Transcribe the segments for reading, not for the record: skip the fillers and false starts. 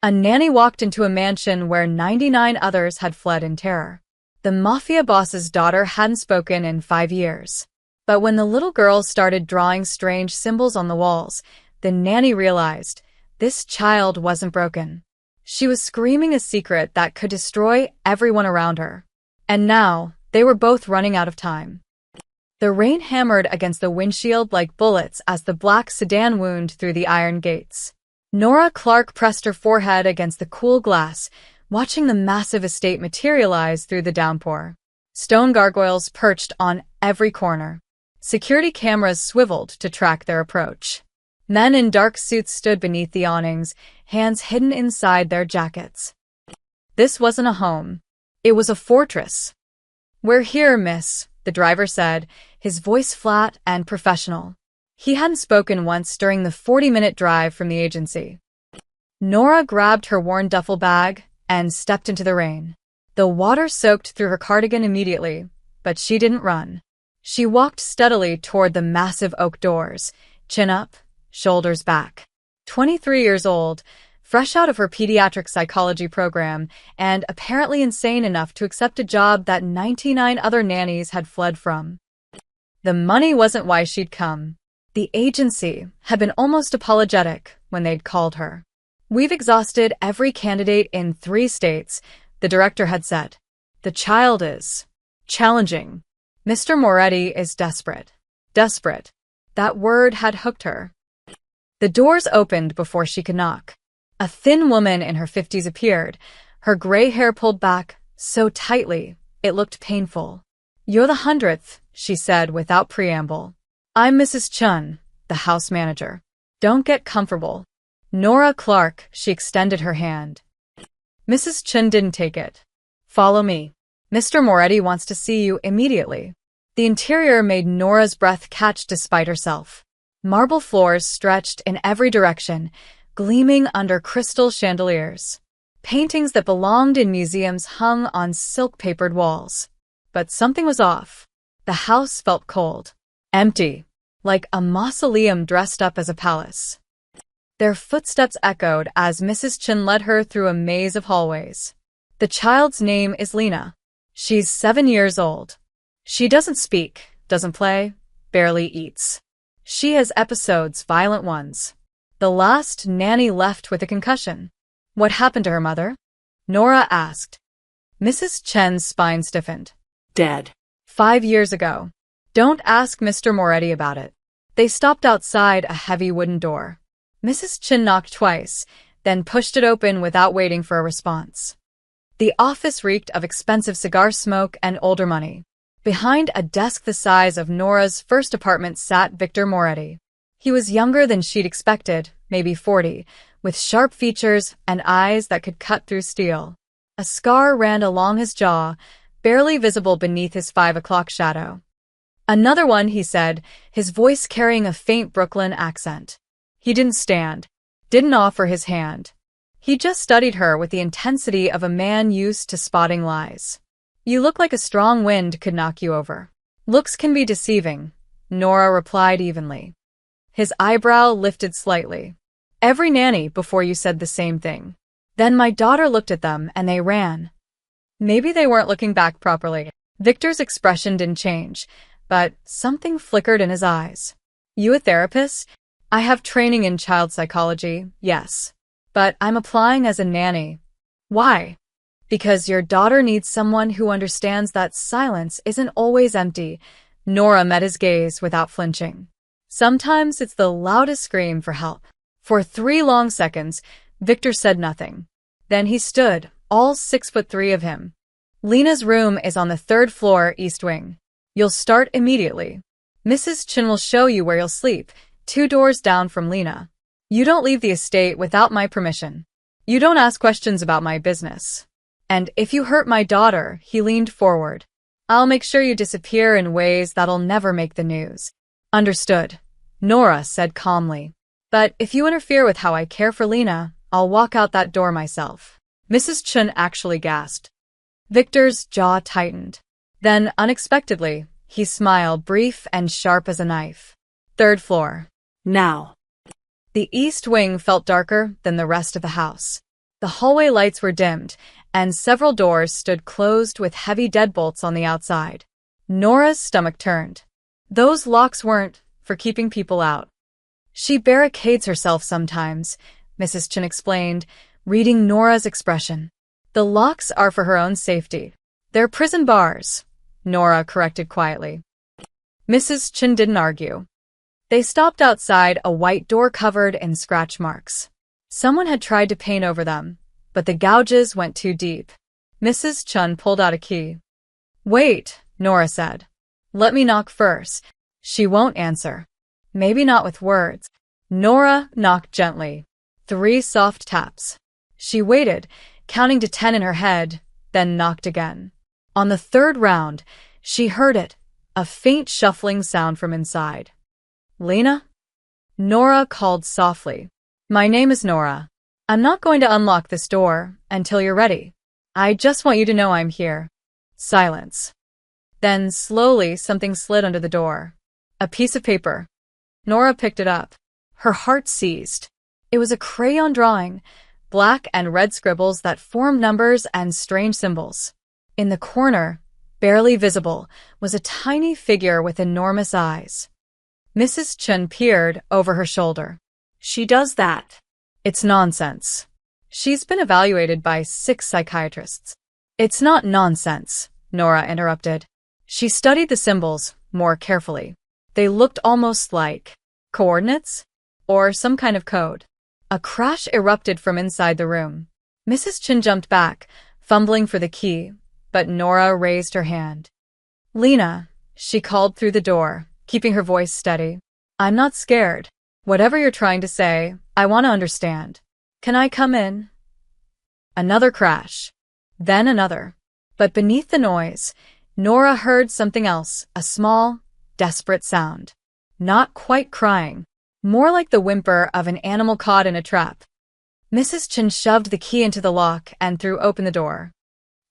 A nanny walked into a mansion where 99 others had fled in terror. The Mafia boss's daughter hadn't spoken in 5 years. But when the little girl started drawing strange symbols on the walls, the nanny realized this child wasn't broken. She was screaming a secret that could destroy everyone around her. And now, they were both running out of time. The rain hammered against the windshield like bullets as the black sedan wound through the iron gates. Nora Clark pressed her forehead against the cool glass, watching the massive estate materialize through the downpour. Stone gargoyles perched on every corner. Security cameras swiveled to track their approach. Men in dark suits stood beneath the awnings, hands hidden inside their jackets. This wasn't a home. It was a fortress. "We're here, miss," the driver said, his voice flat and professional. He hadn't spoken once during the 40-minute drive from the agency. Nora grabbed her worn duffel bag and stepped into the rain. The water soaked through her cardigan immediately, but she didn't run. She walked steadily toward the massive oak doors, chin up, shoulders back. 23 years old, fresh out of her pediatric psychology program, and apparently insane enough to accept a job that 99 other nannies had fled from. The money wasn't why she'd come. The agency had been almost apologetic when they'd called her. "We've exhausted every candidate in 3 states," the director had said. "The child is challenging. Mr. Moretti is desperate." Desperate. That word had hooked her. The doors opened before she could knock. A thin woman in her 50s appeared, her gray hair pulled back so tightly it looked painful. "You're the 100th, she said without preamble. "I'm Mrs. Chun, the house manager. Don't get comfortable." "Nora Clark," she extended her hand. Mrs. Chun didn't take it. "Follow me. Mr. Moretti wants to see you immediately." The interior made Nora's breath catch despite herself. Marble floors stretched in every direction, gleaming under crystal chandeliers. Paintings that belonged in museums hung on silk-papered walls. But something was off. The house felt cold. Empty, like a mausoleum dressed up as a palace. Their footsteps echoed as Mrs. Chin led her through a maze of hallways. "The child's name is Lena. She's 7 years old. She doesn't speak, doesn't play, barely eats. She has episodes, violent ones. The last nanny left with a concussion." "What happened to her mother?" Nora asked. Mrs. Chen's spine stiffened. "Dead. 5 years ago. Don't ask Mr. Moretti about it." They stopped outside a heavy wooden door. Mrs. Chin knocked twice, then pushed it open without waiting for a response. The office reeked of expensive cigar smoke and older money. Behind a desk the size of Nora's first apartment sat Victor Moretti. He was younger than she'd expected, maybe 40, with sharp features and eyes that could cut through steel. A scar ran along his jaw, barely visible beneath his 5 o'clock shadow. "Another one," he said, his voice carrying a faint Brooklyn accent. He didn't stand, didn't offer his hand. He just studied her with the intensity of a man used to spotting lies. "You look like a strong wind could knock you over." "Looks can be deceiving," Nora replied evenly. His eyebrow lifted slightly. "Every nanny before you said the same thing. Then my daughter looked at them and they ran." Maybe they weren't looking back properly. Victor's expression didn't change, but something flickered in his eyes. "You a therapist?" "I have training in child psychology, yes. But I'm applying as a nanny." "Why?" "Because your daughter needs someone who understands that silence isn't always empty." Nora met his gaze without flinching. "Sometimes it's the loudest scream for help." For 3 long seconds, Victor said nothing. Then he stood, all 6'3" of him. "Lena's room is on the 3rd floor, East Wing. You'll start immediately. Mrs. Chin will show you where you'll sleep, 2 doors down from Lena. You don't leave the estate without my permission. You don't ask questions about my business. And if you hurt my daughter," he leaned forward, "I'll make sure you disappear in ways that'll never make the news." "Understood," Nora said calmly. "But if you interfere with how I care for Lena, I'll walk out that door myself." Mrs. Chun actually gasped. Victor's jaw tightened. Then, unexpectedly, he smiled, brief and sharp as a knife. "3rd floor. Now." The east wing felt darker than the rest of the house. The hallway lights were dimmed, and several doors stood closed with heavy deadbolts on the outside. Nora's stomach turned. Those locks weren't for keeping people out. She barricades herself sometimes, Mrs. Chen explained, reading Nora's expression. The locks are for her own safety. They're prison bars, Nora corrected quietly. Mrs. Chen didn't argue. They stopped outside a white door covered in scratch marks. Someone had tried to paint over them, but the gouges went too deep. Mrs. Chen pulled out a key. Wait, Nora said. Let me knock first. She won't answer. Maybe not with words. Nora knocked gently. 3 soft taps. She waited, counting to 10 in her head, then knocked again. On the 3rd round, she heard it, a faint shuffling sound from inside. Lena? Nora called softly. My name is Nora. I'm not going to unlock this door until you're ready. I just want you to know I'm here. Silence. Then slowly something slid under the door. A piece of paper. Nora picked it up. Her heart seized. It was a crayon drawing, black and red scribbles that formed numbers and strange symbols. In the corner, barely visible, was a tiny figure with enormous eyes. Mrs. Chen peered over her shoulder. She does that. It's nonsense. She's been evaluated by 6 psychiatrists. It's not nonsense, Nora interrupted. She studied the symbols more carefully. They looked almost like coordinates or some kind of code. A crash erupted from inside the room. Mrs. Chen jumped back, fumbling for the key, but Nora raised her hand. Lena, she called through the door, keeping her voice steady. I'm not scared. Whatever you're trying to say, I want to understand. Can I come in? Another crash. Then another. But beneath the noise, Nora heard something else, a small, desperate sound. Not quite crying. More like the whimper of an animal caught in a trap. Mrs. Chen shoved the key into the lock and threw open the door.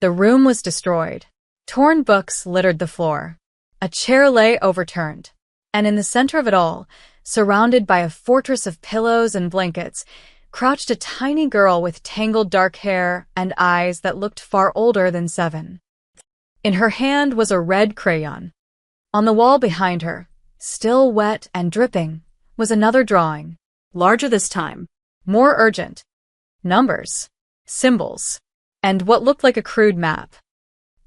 The room was destroyed. Torn books littered the floor. A chair lay overturned. And in the center of it all, surrounded by a fortress of pillows and blankets, crouched a tiny girl with tangled dark hair and eyes that looked far older than 7. In her hand was a red crayon. On the wall behind her, still wet and dripping, was another drawing, larger this time, more urgent. Numbers, symbols, and what looked like a crude map.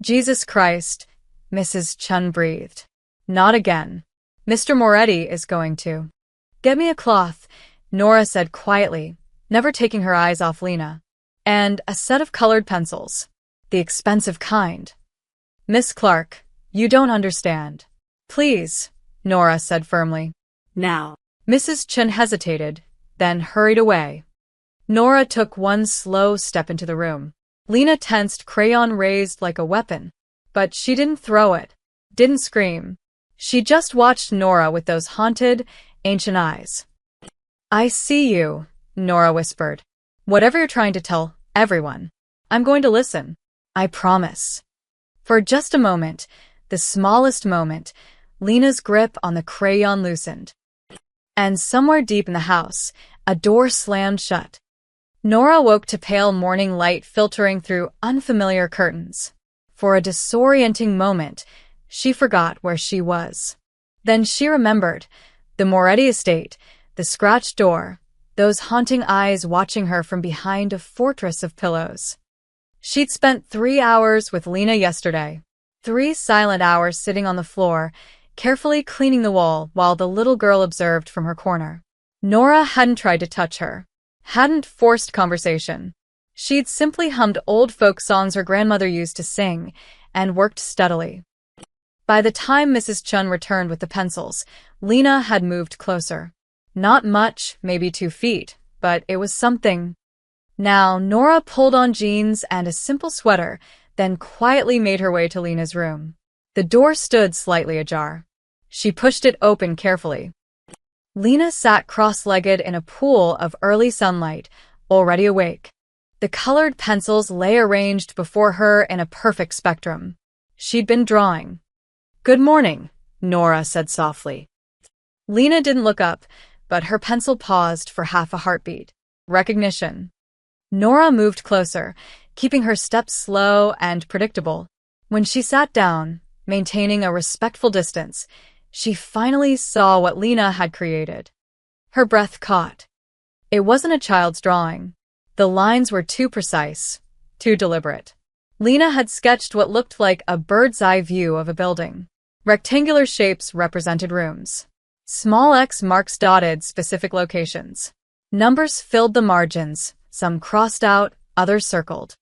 Jesus Christ, Mrs. Chen breathed. Not again. Mr. Moretti is going to. Get me a cloth, Nora said quietly, never taking her eyes off Lena. And a set of colored pencils. The expensive kind. Miss Clark, you don't understand. Please, Nora said firmly. Now. Mrs. Chen hesitated, then hurried away. Nora took one slow step into the room. Lena tensed, crayon raised like a weapon. But she didn't throw it, didn't scream. She just watched Nora with those haunted, ancient eyes. I see you, Nora whispered. Whatever you're trying to tell everyone, I'm going to listen. I promise. For just a moment, the smallest moment, Lena's grip on the crayon loosened. And somewhere deep in the house, a door slammed shut. Nora woke to pale morning light filtering through unfamiliar curtains. For a disorienting moment, she forgot where she was. Then she remembered the Moretti estate, the scratched door, those haunting eyes watching her from behind a fortress of pillows. She'd spent 3 hours with Lena yesterday. 3 silent hours sitting on the floor, carefully cleaning the wall while the little girl observed from her corner. Nora hadn't tried to touch her, hadn't forced conversation. She'd simply hummed old folk songs her grandmother used to sing and worked steadily. By the time Mrs. Chen returned with the pencils, Lena had moved closer. Not much, maybe 2 feet, but it was something. Now, Nora pulled on jeans and a simple sweater, then quietly made her way to Lena's room. The door stood slightly ajar. She pushed it open carefully. Lena sat cross-legged in a pool of early sunlight, already awake. The colored pencils lay arranged before her in a perfect spectrum. She'd been drawing. Good morning, Nora said softly. Lena didn't look up, but her pencil paused for half a heartbeat. Recognition. Nora moved closer, keeping her steps slow and predictable. When she sat down, maintaining a respectful distance, she finally saw what Lena had created. Her breath caught. It wasn't a child's drawing. The lines were too precise, too deliberate. Lena had sketched what looked like a bird's-eye view of a building. Rectangular shapes represented rooms. Small X marks dotted specific locations. Numbers filled the margins, some crossed out, others circled.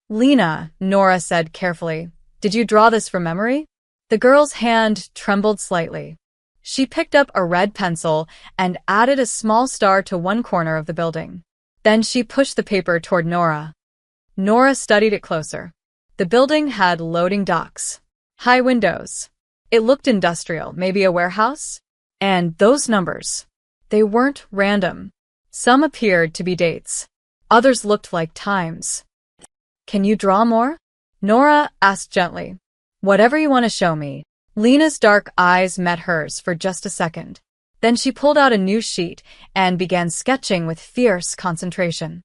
Lena, Nora said carefully, did you draw this from memory? The girl's hand trembled slightly. She picked up a red pencil and added a small star to one corner of the building. Then she pushed the paper toward Nora. Nora studied it closer. The building had loading docks, high windows. It looked industrial, maybe a warehouse. And those numbers, they weren't random. Some appeared to be dates. Others looked like times. Can you draw more? Nora asked gently. Whatever you want to show me. Lena's dark eyes met hers for just a second. Then she pulled out a new sheet and began sketching with fierce concentration.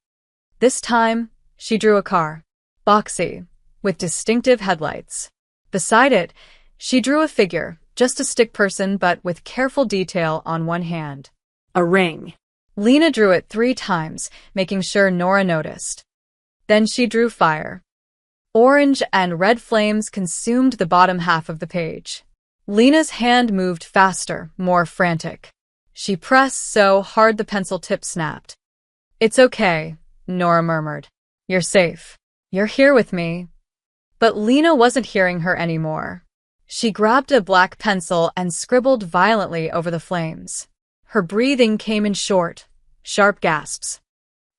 This time, she drew a car. Boxy, with distinctive headlights. Beside it, she drew a figure, just a stick person but with careful detail on one hand. A ring. Lena drew it 3 times, making sure Nora noticed. Then she drew fire. Orange and red flames consumed the bottom half of the page. Lena's hand moved faster, more frantic. She pressed so hard the pencil tip snapped. It's okay, Nora murmured. You're safe. You're here with me. But Lena wasn't hearing her anymore. She grabbed a black pencil and scribbled violently over the flames. Her breathing came in short, sharp gasps.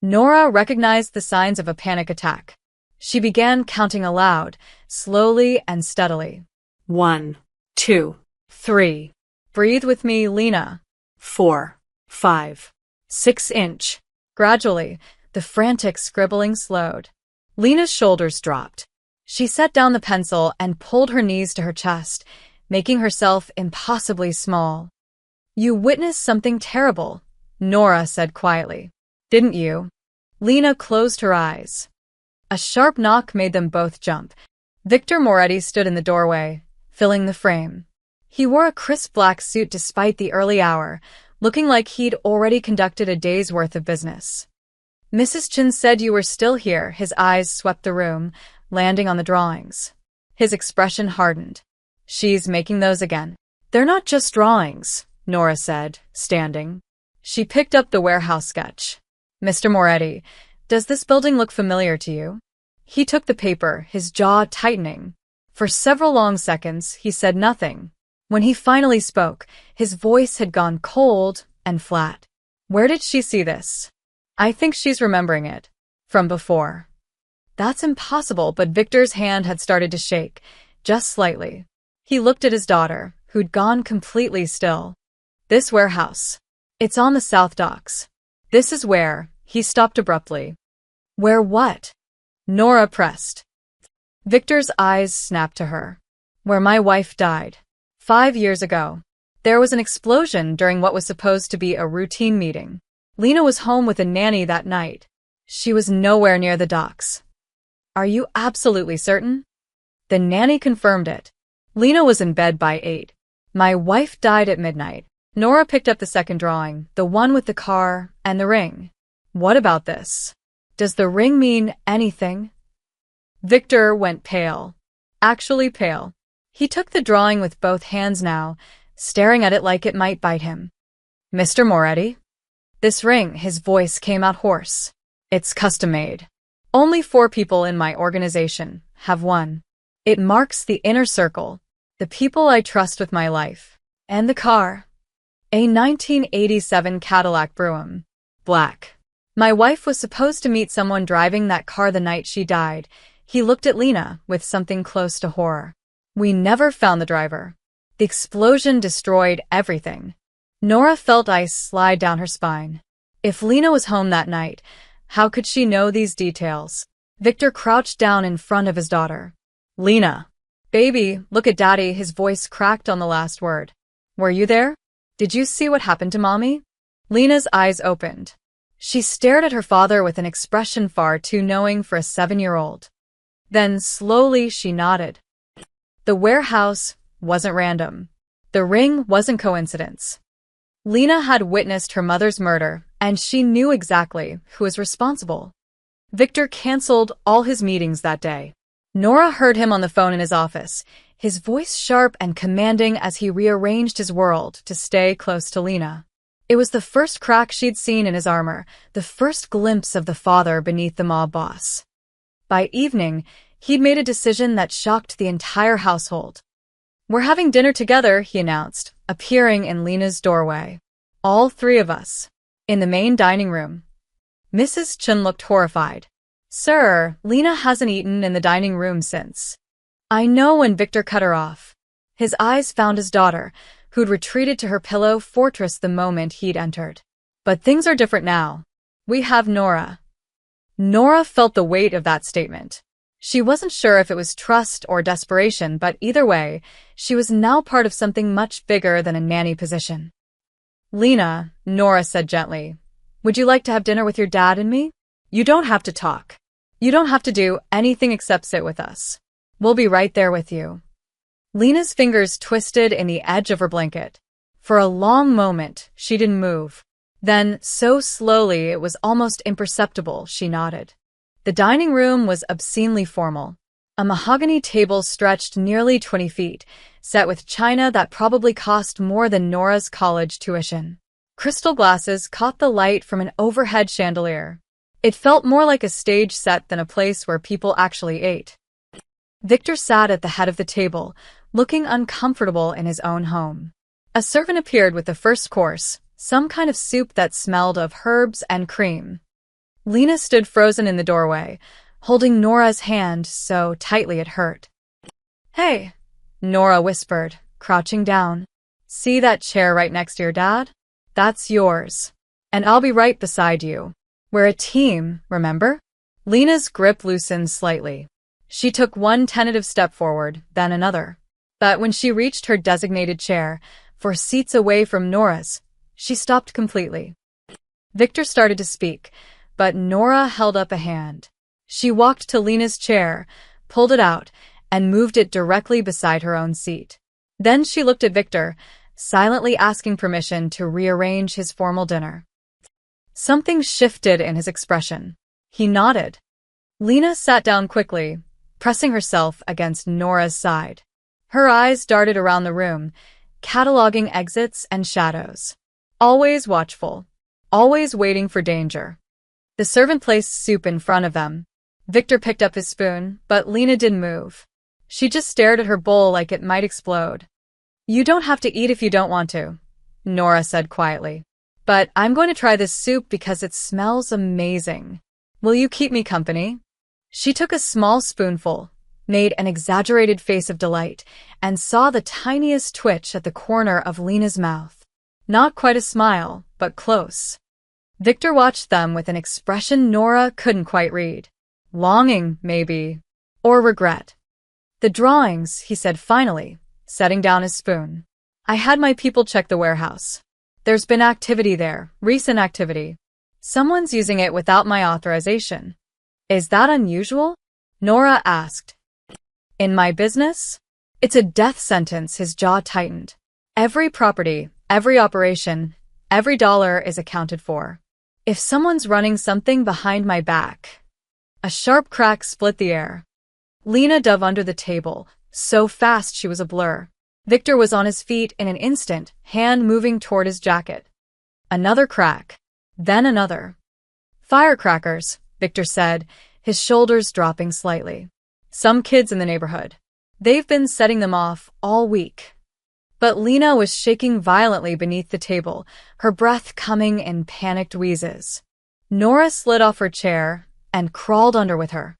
Nora recognized the signs of a panic attack. She began counting aloud, slowly and steadily. 1, 2, 3. Breathe with me, Lena. 4, 5. 6-inch. Gradually, the frantic scribbling slowed. Lena's shoulders dropped. She set down the pencil and pulled her knees to her chest, making herself impossibly small. You witnessed something terrible, Nora said quietly. Didn't you? Lena closed her eyes. A sharp knock made them both jump. Victor Moretti stood in the doorway, filling the frame. He wore a crisp black suit despite the early hour, looking like he'd already conducted a day's worth of business. Mrs. Chin said you were still here. His eyes swept the room, landing on the drawings. His expression hardened. She's making those again. They're not just drawings, Nora said, standing. She picked up the warehouse sketch. Mr. Moretti, does this building look familiar to you? He took the paper, his jaw tightening. For several long seconds, he said nothing. When he finally spoke, his voice had gone cold and flat. Where did she see this? I think she's remembering it. From before. That's impossible, but Victor's hand had started to shake, just slightly. He looked at his daughter, who'd gone completely still. This warehouse. It's on the South Docks. This is where. He stopped abruptly. Where what? Nora pressed. Victor's eyes snapped to her. Where my wife died. 5 years ago. There was an explosion during what was supposed to be a routine meeting. Lena was home with a nanny that night. She was nowhere near the docks. Are you absolutely certain? The nanny confirmed it. Lena was in bed by 8. My wife died at midnight. Nora picked up the second drawing, the one with the car and the ring. What about this? Does the ring mean anything? Victor went pale. Actually pale. He took the drawing with both hands now, staring at it like it might bite him. Mr. Moretti? This ring, his voice came out hoarse. It's custom-made. Only 4 people in my organization have one. It marks the inner circle, the people I trust with my life. And the car. A 1987 Cadillac Brougham. Black. My wife was supposed to meet someone driving that car the night she died. He looked at Lena with something close to horror. We never found the driver. The explosion destroyed everything. Nora felt ice slide down her spine. If Lena was home that night, how could she know these details? Victor crouched down in front of his daughter. Lena. Baby, look at Daddy. His voice cracked on the last word. Were you there? Did you see what happened to Mommy? Lena's eyes opened. She stared at her father with an expression far too knowing for a 7-year-old. Then slowly she nodded. The warehouse wasn't random. The ring wasn't coincidence. Lena had witnessed her mother's murder, and she knew exactly who was responsible. Victor canceled all his meetings that day. Nora heard him on the phone in his office, his voice sharp and commanding as he rearranged his world to stay close to Lena. It was the first crack she'd seen in his armor, the first glimpse of the father beneath the mob boss. By evening, he'd made a decision that shocked the entire household. "We're having dinner together," he announced, appearing in Lena's doorway. "All 3 of us." In the main dining room. Mrs. Chun looked horrified. "Sir, Lena hasn't eaten in the dining room since." "I know," when Victor cut her off. His eyes found his daughter, who'd retreated to her pillow fortress the moment he'd entered. "But things are different now. We have Nora." Nora felt the weight of that statement. She wasn't sure if it was trust or desperation, but either way, she was now part of something much bigger than a nanny position. "Lena," Nora said gently, "would you like to have dinner with your dad and me? You don't have to talk. You don't have to do anything except sit with us. We'll be right there with you." Lena's fingers twisted in the edge of her blanket. For a long moment, she didn't move. Then, so slowly it was almost imperceptible, she nodded. The dining room was obscenely formal. A mahogany table stretched nearly 20 feet, set with china that probably cost more than Nora's college tuition. Crystal glasses caught the light from an overhead chandelier. It felt more like a stage set than a place where people actually ate. Victor sat at the head of the table, looking uncomfortable in his own home. A servant appeared with the first course, some kind of soup that smelled of herbs and cream. Lena stood frozen in the doorway, holding Nora's hand so tightly it hurt. "Hey," Nora whispered, crouching down. "See that chair right next to your dad? That's yours. And I'll be right beside you. We're a team, remember?" Lena's grip loosened slightly. She took one tentative step forward, then another. But when she reached her designated chair, 4 seats away from Nora's, she stopped completely. Victor started to speak, but Nora held up a hand. She walked to Lena's chair, pulled it out, and moved it directly beside her own seat. Then she looked at Victor, silently asking permission to rearrange his formal dinner. Something shifted in his expression. He nodded. Lena sat down quickly, pressing herself against Nora's side. Her eyes darted around the room, cataloging exits and shadows. Always watchful, always waiting for danger. The servant placed soup in front of them. Victor picked up his spoon, but Lena didn't move. She just stared at her bowl like it might explode. "You don't have to eat if you don't want to," Nora said quietly. "But I'm going to try this soup because it smells amazing. Will you keep me company?" She took a small spoonful, made an exaggerated face of delight, and saw the tiniest twitch at the corner of Lena's mouth. Not quite a smile, but close. Victor watched them with an expression Nora couldn't quite read. Longing, maybe. Or regret. "The drawings," he said finally, setting down his spoon. "I had my people check the warehouse. There's been activity there, recent activity. Someone's using it without my authorization." "Is that unusual?" Nora asked. "In my business? It's a death sentence." His jaw tightened. "Every property, every operation, every dollar is accounted for. If someone's running something behind my back..." A sharp crack split the air. Lena dove under the table, so fast she was a blur. Victor was on his feet in an instant, hand moving toward his jacket. Another crack. Then another. "Firecrackers," Victor said, his shoulders dropping slightly. "Some kids in the neighborhood. They've been setting them off all week." But Lena was shaking violently beneath the table, her breath coming in panicked wheezes. Nora slid off her chair and crawled under with her.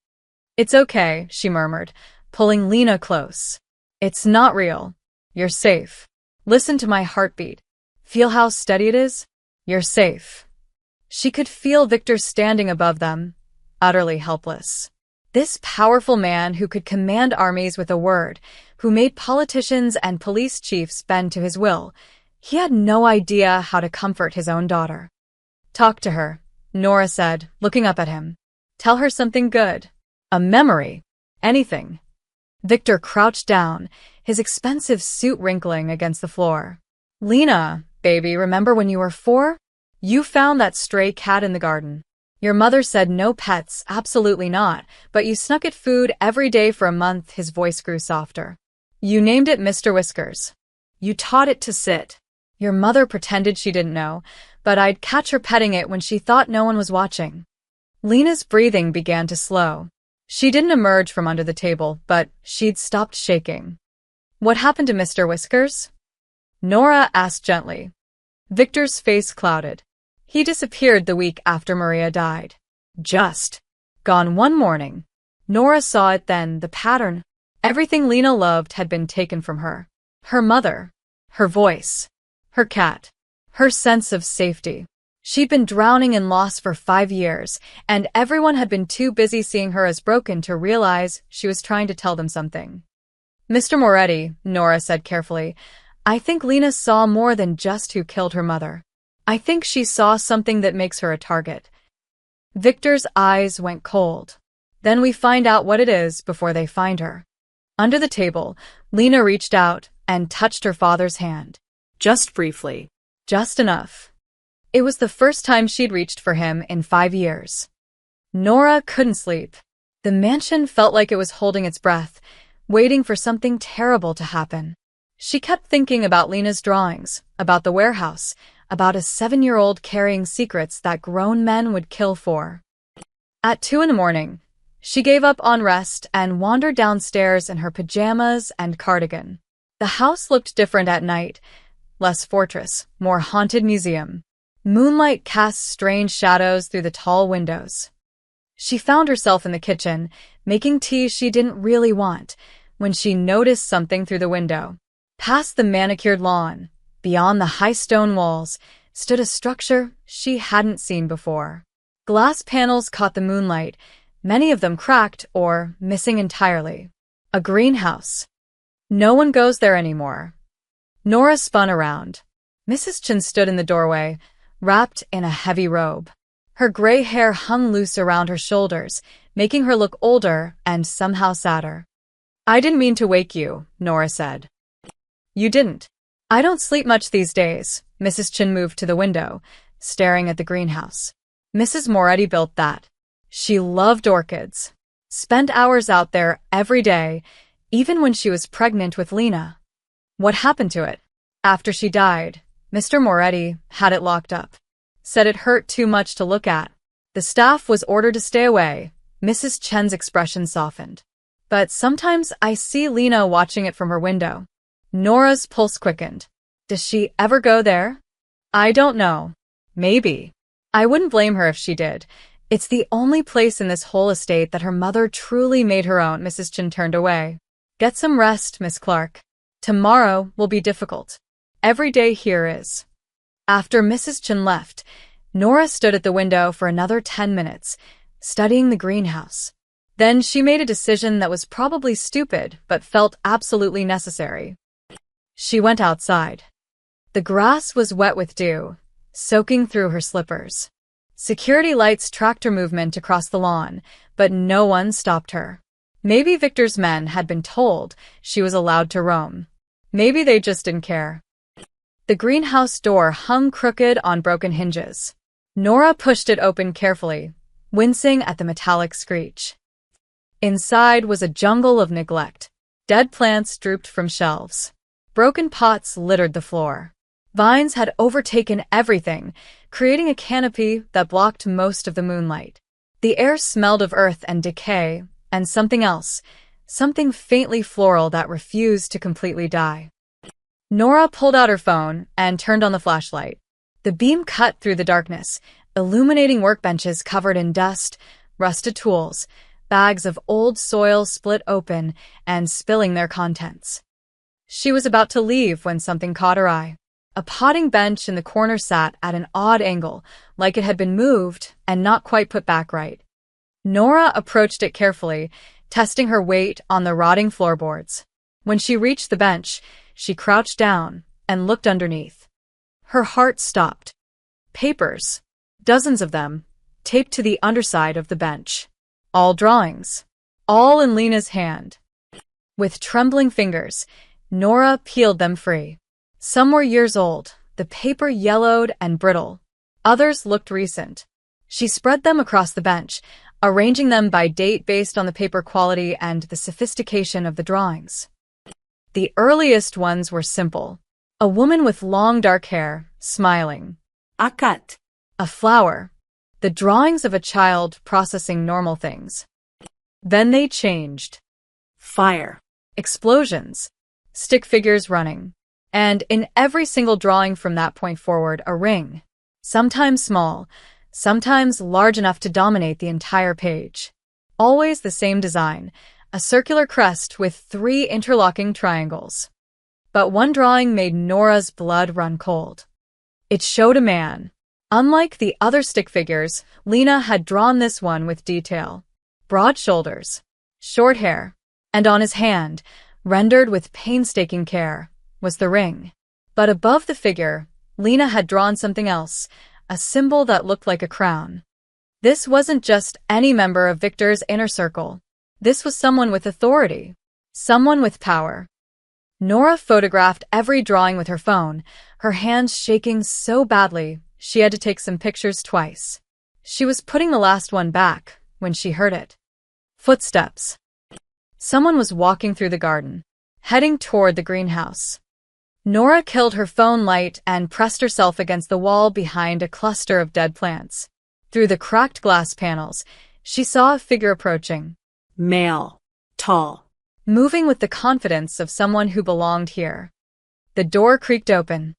"It's okay," she murmured, pulling Lena close. "It's not real. You're safe. Listen to my heartbeat. Feel how steady it is? You're safe." She could feel Victor standing above them, utterly helpless. This powerful man who could command armies with a word, who made politicians and police chiefs bend to his will, he had no idea how to comfort his own daughter. "Talk to her," Nora said, looking up at him. Tell her something good. A memory. Anything. Victor crouched down, his expensive suit wrinkling against the floor. Lena, baby, remember when you were 4? You found that stray cat in the garden. Your mother said no pets, absolutely not, but you snuck it food every day for a month. His voice grew softer. You named it Mr. Whiskers. You taught it to sit. Your mother pretended she didn't know, but I'd catch her petting it when she thought no one was watching. Lena's breathing began to slow. She didn't emerge from under the table, but she'd stopped shaking. What happened to Mr. Whiskers? Nora asked gently. Victor's face clouded. He disappeared the week after Maria died. Just. Gone one morning. Nora saw it then, the pattern. Everything Lena loved had been taken from her. Her mother. Her voice. Her cat. Her sense of safety. She'd been drowning in loss for 5 years, and everyone had been too busy seeing her as broken to realize she was trying to tell them something. Mr. Moretti, Nora said carefully, I think Lena saw more than just who killed her mother. I think she saw something that makes her a target. Victor's eyes went cold. Then we find out what it is before they find her. Under the table, Lena reached out and touched her father's hand. Just briefly. Just enough. It was the first time she'd reached for him in 5 years. Nora couldn't sleep. The mansion felt like it was holding its breath, waiting for something terrible to happen. She kept thinking about Lena's drawings, about the warehouse, about a 7-year-old carrying secrets that grown men would kill for. At 2 a.m, she gave up on rest and wandered downstairs in her pajamas and cardigan. The house looked different at night, less fortress, more haunted museum. Moonlight cast strange shadows through the tall windows. She found herself in the kitchen, making tea she didn't really want, when she noticed something through the window. Past the manicured lawn, beyond the high stone walls, stood a structure she hadn't seen before. Glass panels caught the moonlight, many of them cracked or missing entirely. A greenhouse. No one goes there anymore. Nora spun around. Mrs. Chen stood in the doorway, wrapped in a heavy robe. Her gray hair hung loose around her shoulders, making her look older and somehow sadder. I didn't mean to wake you, Nora said. You didn't. I don't sleep much these days. Mrs. Chen moved to the window, staring at the greenhouse. Mrs. Moretti built that. She loved orchids. Spent hours out there every day, even when she was pregnant with Lena. What happened to it? After she died, Mr. Moretti had it locked up. Said it hurt too much to look at. The staff was ordered to stay away. Mrs. Chen's expression softened. But sometimes I see Lena watching it from her window. Nora's pulse quickened. Does she ever go there? I don't know. Maybe. I wouldn't blame her if she did. It's the only place in this whole estate that her mother truly made her own. Mrs. Chen turned away. Get some rest, Miss Clark. Tomorrow will be difficult. Every day here is. After Mrs. Chen left, Nora stood at the window for another 10 minutes, studying the greenhouse. Then she made a decision that was probably stupid, but felt absolutely necessary. She went outside. The grass was wet with dew, soaking through her slippers. Security lights tracked her movement across the lawn, but no one stopped her. Maybe Victor's men had been told she was allowed to roam. Maybe they just didn't care. The greenhouse door hung crooked on broken hinges. Nora pushed it open carefully, wincing at the metallic screech. Inside was a jungle of neglect. Dead plants drooped from shelves. Broken pots littered the floor. Vines had overtaken everything, creating a canopy that blocked most of the moonlight. The air smelled of earth and decay, and something else, something faintly floral that refused to completely die. Nora pulled out her phone and turned on the flashlight. The beam cut through the darkness, illuminating workbenches covered in dust, rusted tools, bags of old soil split open and spilling their contents. She was about to leave when something caught her eye. A potting bench in the corner sat at an odd angle, like it had been moved and not quite put back right. Nora approached it carefully, testing her weight on the rotting floorboards. When she reached the bench, she crouched down and looked underneath. Her heart stopped. Papers. Dozens of them. taped to the underside of the bench. All drawings. All in Lena's hand. With trembling fingers, Nora peeled them free. Some were years old, the paper yellowed and brittle. Others looked recent. She spread them across the bench, arranging them by date based on the paper quality and the sophistication of the drawings. The earliest ones were simple. A woman with long dark hair, smiling. Akat. A flower. The drawings of a child processing normal things. Then they changed. Fire. Explosions. Stick figures running. And in every single drawing from that point forward, a ring. Sometimes small, sometimes large enough to dominate the entire page. Always the same design, a circular crest with 3 interlocking triangles. But one drawing made Nora's blood run cold. It showed a man. Unlike the other stick figures, Lena had drawn this one with detail. Broad shoulders, short hair, and on his hand, rendered with painstaking care, was the ring. But above the figure, Lena had drawn something else, a symbol that looked like a crown. This wasn't just any member of Victor's inner circle. This was someone with authority, someone with power. Nora photographed every drawing with her phone, her hands shaking so badly she had to take some pictures twice. She was putting the last one back when she heard it. Footsteps. Someone was walking through the garden, heading toward the greenhouse. Nora killed her phone light and pressed herself against the wall behind a cluster of dead plants. Through the cracked glass panels, she saw a figure approaching. Male. Tall. Moving with the confidence of someone who belonged here. The door creaked open.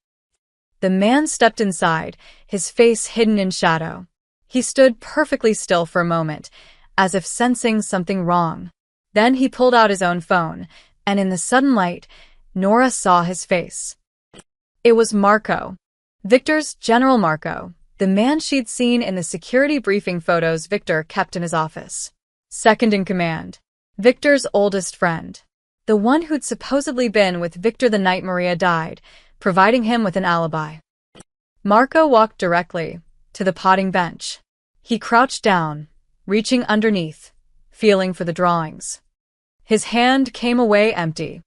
The man stepped inside, his face hidden in shadow. He stood perfectly still for a moment, as if sensing something wrong. Then he pulled out his own phone, and in the sudden light, Nora saw his face. It was Marco. Victor's General Marco, the man she'd seen in the security briefing photos Victor kept in his office. Second in command. Victor's oldest friend. The one who'd supposedly been with Victor the night Maria died, providing him with an alibi. Marco walked directly to the potting bench. He crouched down, reaching underneath, feeling for the drawings. His hand came away empty.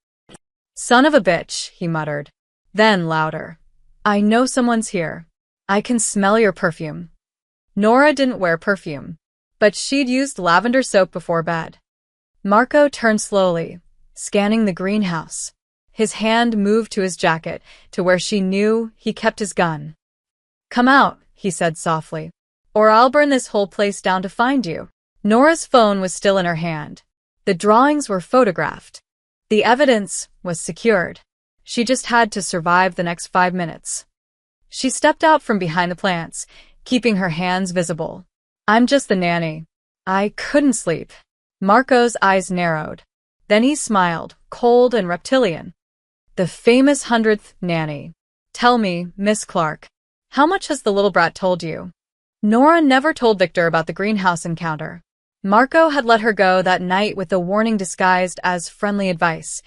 "Son of a bitch," he muttered. Then louder. "I know someone's here. I can smell your perfume." Nora didn't wear perfume, but she'd used lavender soap before bed. Marco turned slowly, scanning the greenhouse. His hand moved to his jacket, to where she knew he kept his gun. "Come out," he said softly, "or I'll burn this whole place down to find you." Nora's phone was still in her hand. The drawings were photographed. The evidence was secured. She just had to survive the next 5 minutes. She stepped out from behind the plants, keeping her hands visible. "I'm just the nanny. I couldn't sleep." Marco's eyes narrowed. Then he smiled, cold and reptilian. "The famous 100th nanny. Tell me, Miss Clark, how much has the little brat told you?" Nora never told Victor about the greenhouse encounter. Marco had let her go that night with a warning disguised as friendly advice.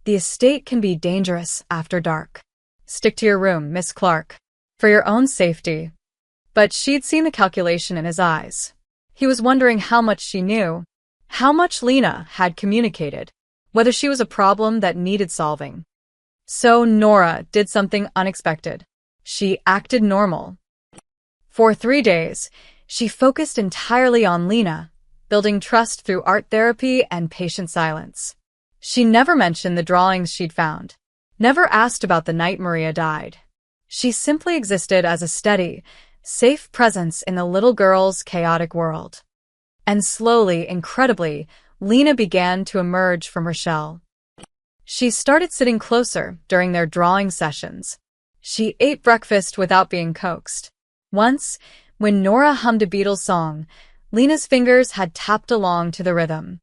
"The estate can be dangerous after dark. Stick to your room, Miss Clark, for your own safety." But she'd seen the calculation in his eyes. He was wondering how much she knew, how much Lena had communicated, whether she was a problem that needed solving. So Nora did something unexpected. She acted normal. For 3 days, she focused entirely on Lena, building trust through art therapy and patient silence. She never mentioned the drawings she'd found, never asked about the night Maria died. She simply existed as a steady, safe presence in the little girl's chaotic world. And slowly, incredibly, Lena began to emerge from her shell. She started sitting closer during their drawing sessions. She ate breakfast without being coaxed. Once, when Nora hummed a Beatles song, Lena's fingers had tapped along to the rhythm.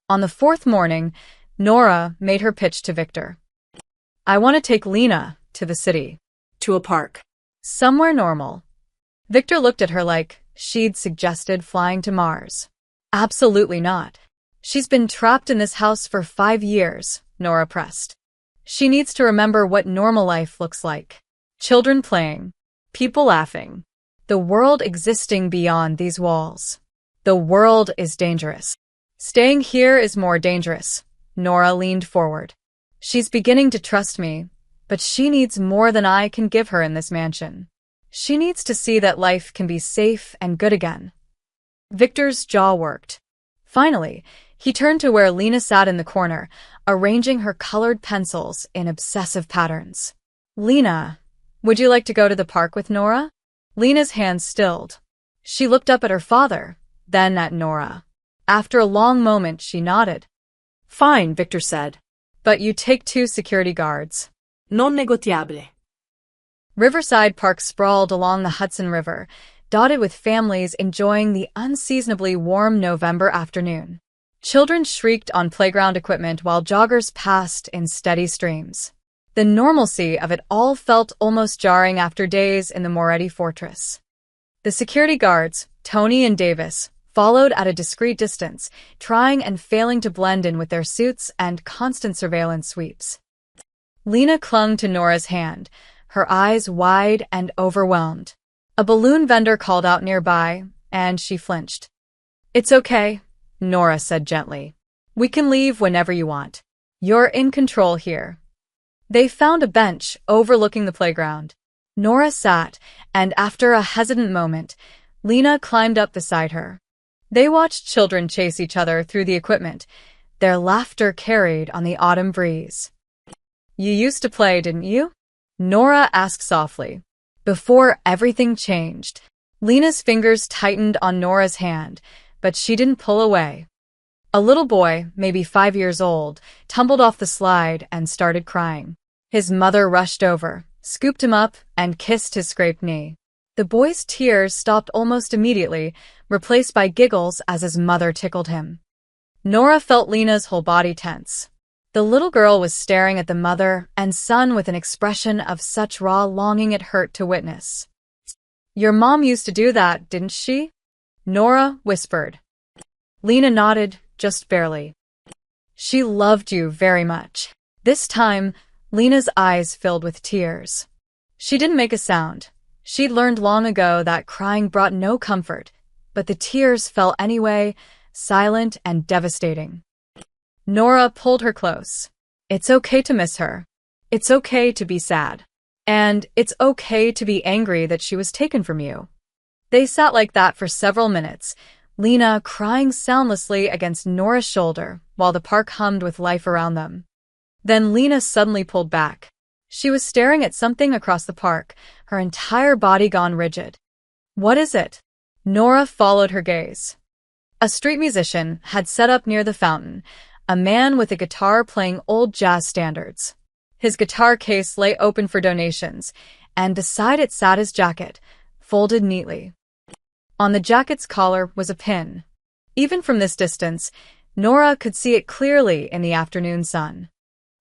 On the 4th morning, Nora made her pitch to Victor. "I want to take Lena to the city." To a park. "Somewhere normal." Victor looked at her like she'd suggested flying to Mars. "Absolutely not. She's been trapped in this house for 5 years, Nora pressed. "She needs to remember what normal life looks like. Children playing, people laughing, The world existing beyond these walls. The world is dangerous. Staying here is more dangerous. Nora leaned forward. She's beginning to trust me, but she needs more than I can give her in this mansion. She needs to see that life can be safe and good again. Victor's jaw worked. Finally, he turned to where Lena sat in the corner, arranging her colored pencils in obsessive patterns. Lena, would you like to go to the park with Nora? Lena's hands stilled. She looked up at her father, then at Nora. After a long moment, she nodded. Fine, Victor said. But you take 2 security guards. Non negotiable. Riverside Park sprawled along the Hudson River, dotted with families enjoying the unseasonably warm November afternoon. Children shrieked on playground equipment while joggers passed in steady streams. The normalcy of it all felt almost jarring after days in the Moretti fortress. The security guards, Tony and Davis, followed at a discreet distance, trying and failing to blend in with their suits and constant surveillance sweeps. Lena clung to Nora's hand, her eyes wide and overwhelmed. A balloon vendor called out nearby, and she flinched. It's okay, Nora said gently. We can leave whenever you want. You're in control here. They found a bench overlooking the playground. Nora sat, and after a hesitant moment, Lena climbed up beside her. They watched children chase each other through the equipment, their laughter carried on the autumn breeze. You used to play, didn't you? Nora asked softly. Before everything changed. Lena's fingers tightened on Nora's hand, but she didn't pull away. A little boy, maybe 5 years old, tumbled off the slide and started crying. His mother rushed over, scooped him up, and kissed his scraped knee. The boy's tears stopped almost immediately, replaced by giggles as his mother tickled him. Nora felt Lena's whole body tense. The little girl was staring at the mother and son with an expression of such raw longing it hurt to witness. Your mom used to do that, didn't she? Nora whispered. Lena nodded, just barely. She loved you very much. This time, Lena's eyes filled with tears. She didn't make a sound. She'd learned long ago that crying brought no comfort, but the tears fell anyway, silent and devastating. Nora pulled her close. It's okay to miss her. It's okay to be sad. And it's okay to be angry that she was taken from you. They sat like that for several minutes, Lena crying soundlessly against Nora's shoulder while the park hummed with life around them. Then Lena suddenly pulled back. She was staring at something across the park, her entire body gone rigid. What is it? Nora followed her gaze. A street musician had set up near the fountain, a man with a guitar playing old jazz standards. His guitar case lay open for donations, and beside it sat his jacket, folded neatly. On the jacket's collar was a pin. Even from this distance, Nora could see it clearly in the afternoon sun.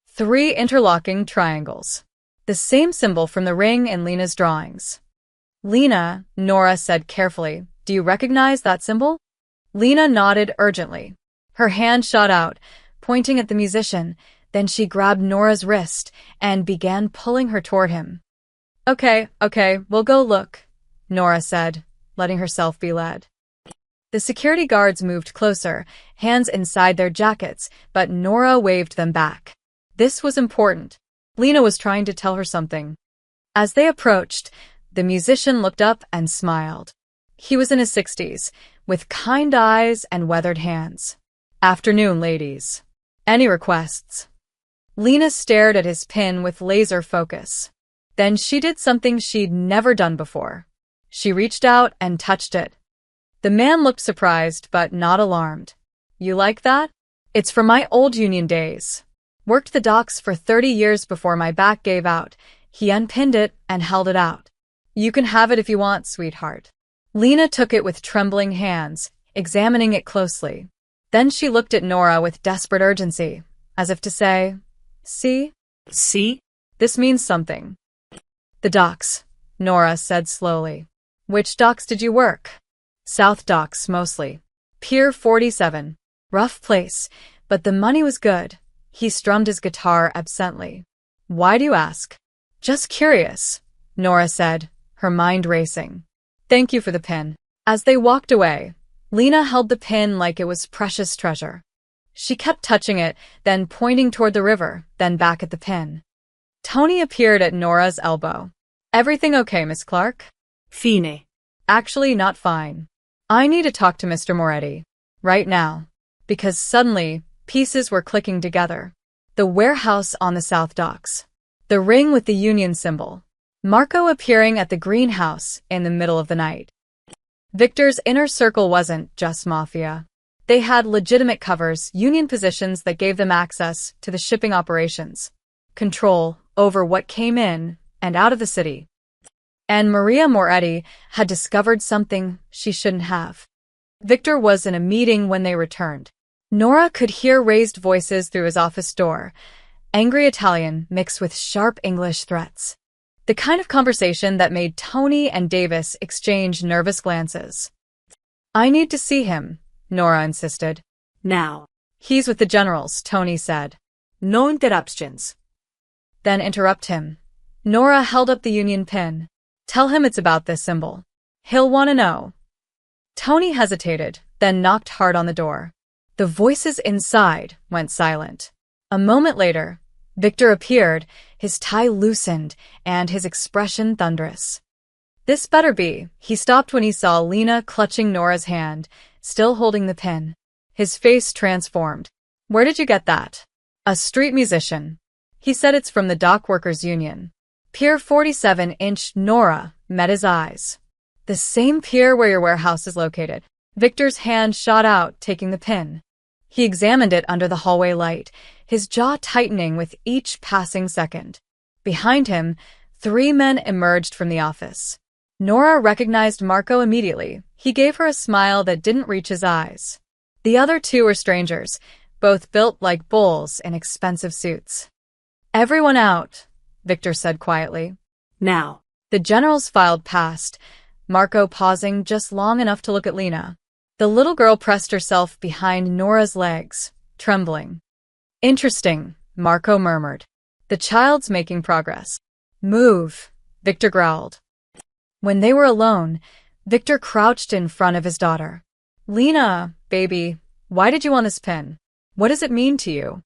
3 interlocking triangles. The same symbol from the ring in Lena's drawings. Lena, Nora said carefully, do you recognize that symbol? Lena nodded urgently. Her hand shot out, pointing at the musician, then she grabbed Nora's wrist and began pulling her toward him. Okay, we'll go look, Nora said, letting herself be led. The security guards moved closer, hands inside their jackets, but Nora waved them back. This was important. Lena was trying to tell her something. As they approached, the musician looked up and smiled. He was in his 60s, with kind eyes and weathered hands. Afternoon, ladies. Any requests? Lena stared at his pin with laser focus. Then she did something she'd never done before. She reached out and touched it. The man looked surprised but not alarmed. You like that? It's from my old union days. Worked the docks for 30 years before my back gave out. He unpinned it and held it out. You can have it if you want, sweetheart. Lena took it with trembling hands, examining it closely. Then she looked at Nora with desperate urgency, as if to say, See? See? This means something. The docks, Nora said slowly. Which docks did you work? South docks, mostly. Pier 47. Rough place, but the money was good. He strummed his guitar absently. Why do you ask? Just curious, Nora said, her mind racing. Thank you for the pin. As they walked away, Lena held the pin like it was precious treasure. She kept touching it, then pointing toward the river, then back at the pin. Tony appeared at Nora's elbow. Everything okay, Miss Clark? Fine. Actually, not fine. I need to talk to Mr. Moretti. Right now. Because suddenly, pieces were clicking together. The warehouse on the South Docks. The ring with the Union symbol. Marco appearing at the greenhouse in the middle of the night. Victor's inner circle wasn't just Mafia. They had legitimate covers, Union positions that gave them access to the shipping operations. Control over what came in and out of the city. And Maria Moretti had discovered something she shouldn't have. Victor was in a meeting when they returned. Nora could hear raised voices through his office door, angry Italian mixed with sharp English threats. The kind of conversation that made Tony and Davis exchange nervous glances. I need to see him, Nora insisted. Now. He's with the generals, Tony said. No interruptions. Then interrupt him. Nora held up the Union pin. Tell him it's about this symbol. He'll want to know. Tony hesitated, then knocked hard on the door. The voices inside went silent. A moment later, Victor appeared, his tie loosened, and his expression thunderous. This better be. He stopped when he saw Lena clutching Nora's hand, still holding the pin. His face transformed. Where did you get that? A street musician. He said it's from the Dock Workers Union. Pier 47-inch Nora met his eyes. The same pier where your warehouse is located. Victor's hand shot out, taking the pin. He examined it under the hallway light, his jaw tightening with each passing second. Behind him, 3 men emerged from the office. Nora recognized Marco immediately. He gave her a smile that didn't reach his eyes. The other 2 were strangers, both built like bulls in expensive suits. Everyone out, Victor said quietly. Now. The generals filed past, Marco pausing just long enough to look at Lena. The little girl pressed herself behind Nora's legs, trembling. Interesting, Marco murmured. The child's making progress. Move, Victor growled. When they were alone, Victor crouched in front of his daughter. Lena, baby, why did you want this pin? What does it mean to you?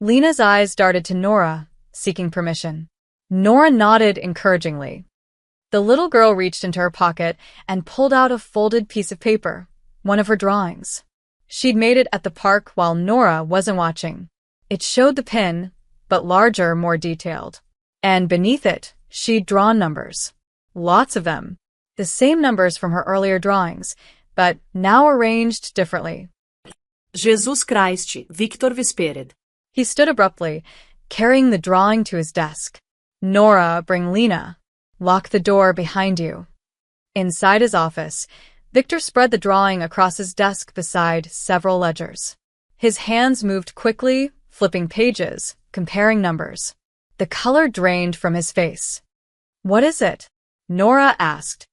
Lena's eyes darted to Nora, seeking permission. Nora nodded encouragingly. The little girl reached into her pocket and pulled out a folded piece of paper, one of her drawings. She'd made it at the park while Nora wasn't watching. It showed the pin, but larger, more detailed. And beneath it, she'd drawn numbers. Lots of them. The same numbers from her earlier drawings, but now arranged differently. Jesus Christ, Victor Vespered. He stood abruptly, carrying the drawing to his desk. Nora, bring Lena. Lock the door behind you. Inside his office, Victor spread the drawing across his desk beside several ledgers. His hands moved quickly, flipping pages, comparing numbers. The color drained from his face. What is it? Nora asked.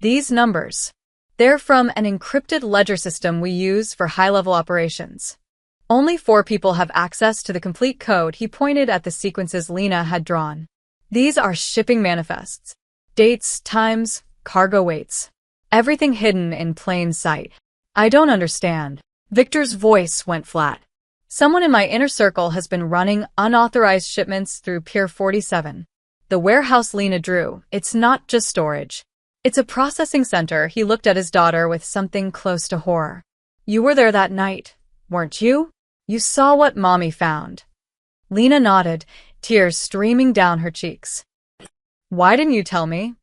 These numbers. They're from an encrypted ledger system we use for high-level operations. Only 4 people have access to the complete code. He pointed at the sequences Lena had drawn. These are shipping manifests. Dates, times, cargo weights. Everything hidden in plain sight. I don't understand. Victor's voice went flat. Someone in my inner circle has been running unauthorized shipments through Pier 47. The warehouse Lena drew, it's not just storage. It's a processing center. He looked at his daughter with something close to horror. You were there that night, weren't you? You saw what Mommy found. Lena nodded, tears streaming down her cheeks. Why didn't you tell me?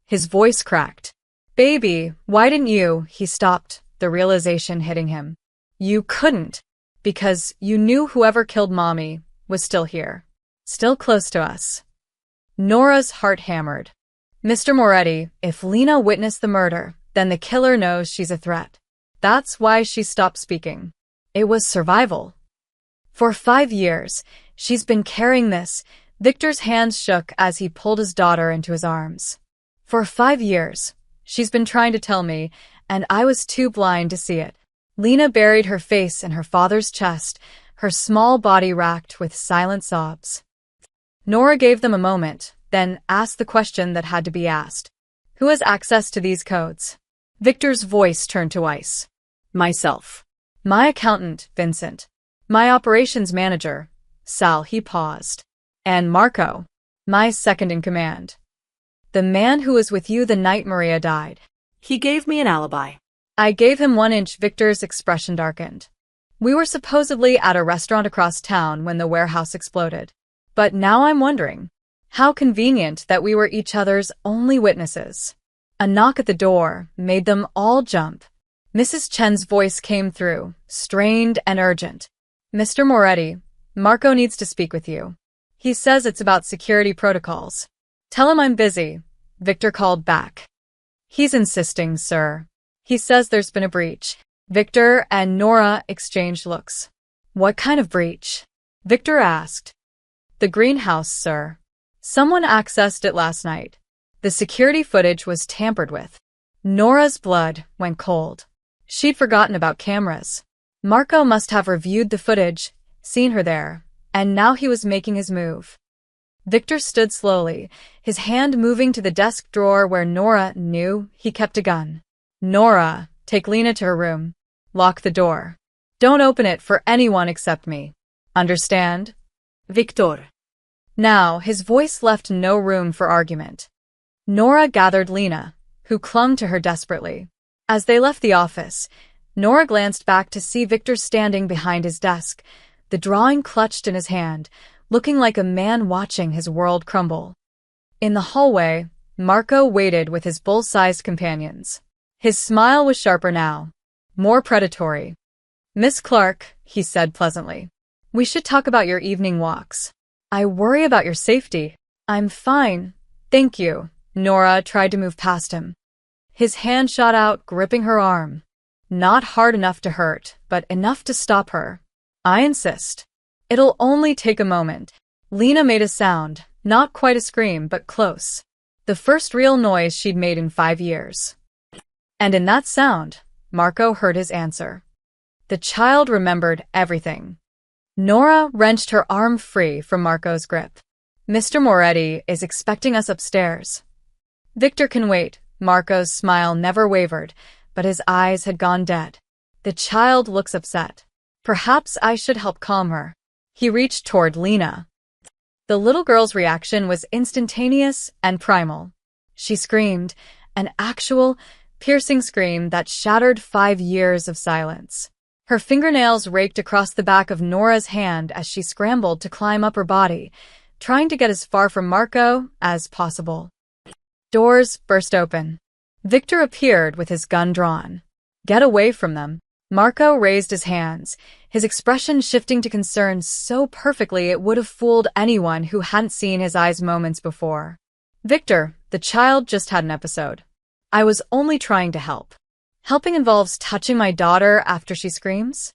His voice cracked. Baby, why didn't you? He stopped, the realization hitting him. You couldn't, because you knew whoever killed Mommy was still here, still close to us. Nora's heart hammered. Mr. Moretti, if Lena witnessed the murder, then the killer knows she's a threat. That's why she stopped speaking. It was survival. For 5 years, she's been carrying this. Victor's hands shook as he pulled his daughter into his arms. For 5 years, she's been trying to tell me, and I was too blind to see it. Lena buried her face in her father's chest, her small body racked with silent sobs. Nora gave them a moment, then asked the question that had to be asked. Who has access to these codes? Victor's voice turned to ice. Myself. My accountant, Vincent. My operations manager, Sal. He paused. And Marco. My second in command. The man who was with you the night Maria died. He gave me an alibi. I gave him 1 inch. Victor's expression darkened. We were supposedly at a restaurant across town when the warehouse exploded. But now I'm wondering, how convenient that we were each other's only witnesses. A knock at the door made them all jump. Mrs. Chen's voice came through, strained and urgent. Mr. Moretti, Marco needs to speak with you. He says it's about security protocols. Tell him I'm busy, Victor called back. He's insisting, sir. He says there's been a breach. Victor and Nora exchanged looks. What kind of breach? Victor asked. The greenhouse, sir. Someone accessed it last night. The security footage was tampered with. Nora's blood went cold. She'd forgotten about cameras. Marco must have reviewed the footage, seen her there, and now he was making his move. Victor stood slowly, his hand moving to the desk drawer where Nora knew he kept a gun. Nora, take Lena to her room. Lock the door. Don't open it for anyone except me. Understand? Victor. Now, his voice left no room for argument. Nora gathered Lena, who clung to her desperately. As they left the office, Nora glanced back to see Victor standing behind his desk, the drawing clutched in his hand, looking like a man watching his world crumble. In the hallway, Marco waited with his bull-sized companions. His smile was sharper now, more predatory. Miss Clark, he said pleasantly, we should talk about your evening walks. I worry about your safety. I'm fine, thank you. Nora tried to move past him. His hand shot out, gripping her arm. Not hard enough to hurt, but enough to stop her. I insist. It'll only take a moment. Lena made a sound, not quite a scream, but close. The first real noise she'd made in 5 years. And in that sound, Marco heard his answer. The child remembered everything. Nora wrenched her arm free from Marco's grip. Mr. Moretti is expecting us upstairs. Victor can wait. Marco's smile never wavered, but his eyes had gone dead. The child looks upset. Perhaps I should help calm her. He reached toward Lena. The little girl's reaction was instantaneous and primal. She screamed, an actual, piercing scream that shattered 5 years of silence. Her fingernails raked across the back of Nora's hand as she scrambled to climb up her body, trying to get as far from Marco as possible. Doors burst open. Victor appeared with his gun drawn. Get away from them. Marco raised his hands, his expression shifting to concern so perfectly it would have fooled anyone who hadn't seen his eyes moments before. Victor, the child just had an episode. I was only trying to help. Helping involves touching my daughter after she screams?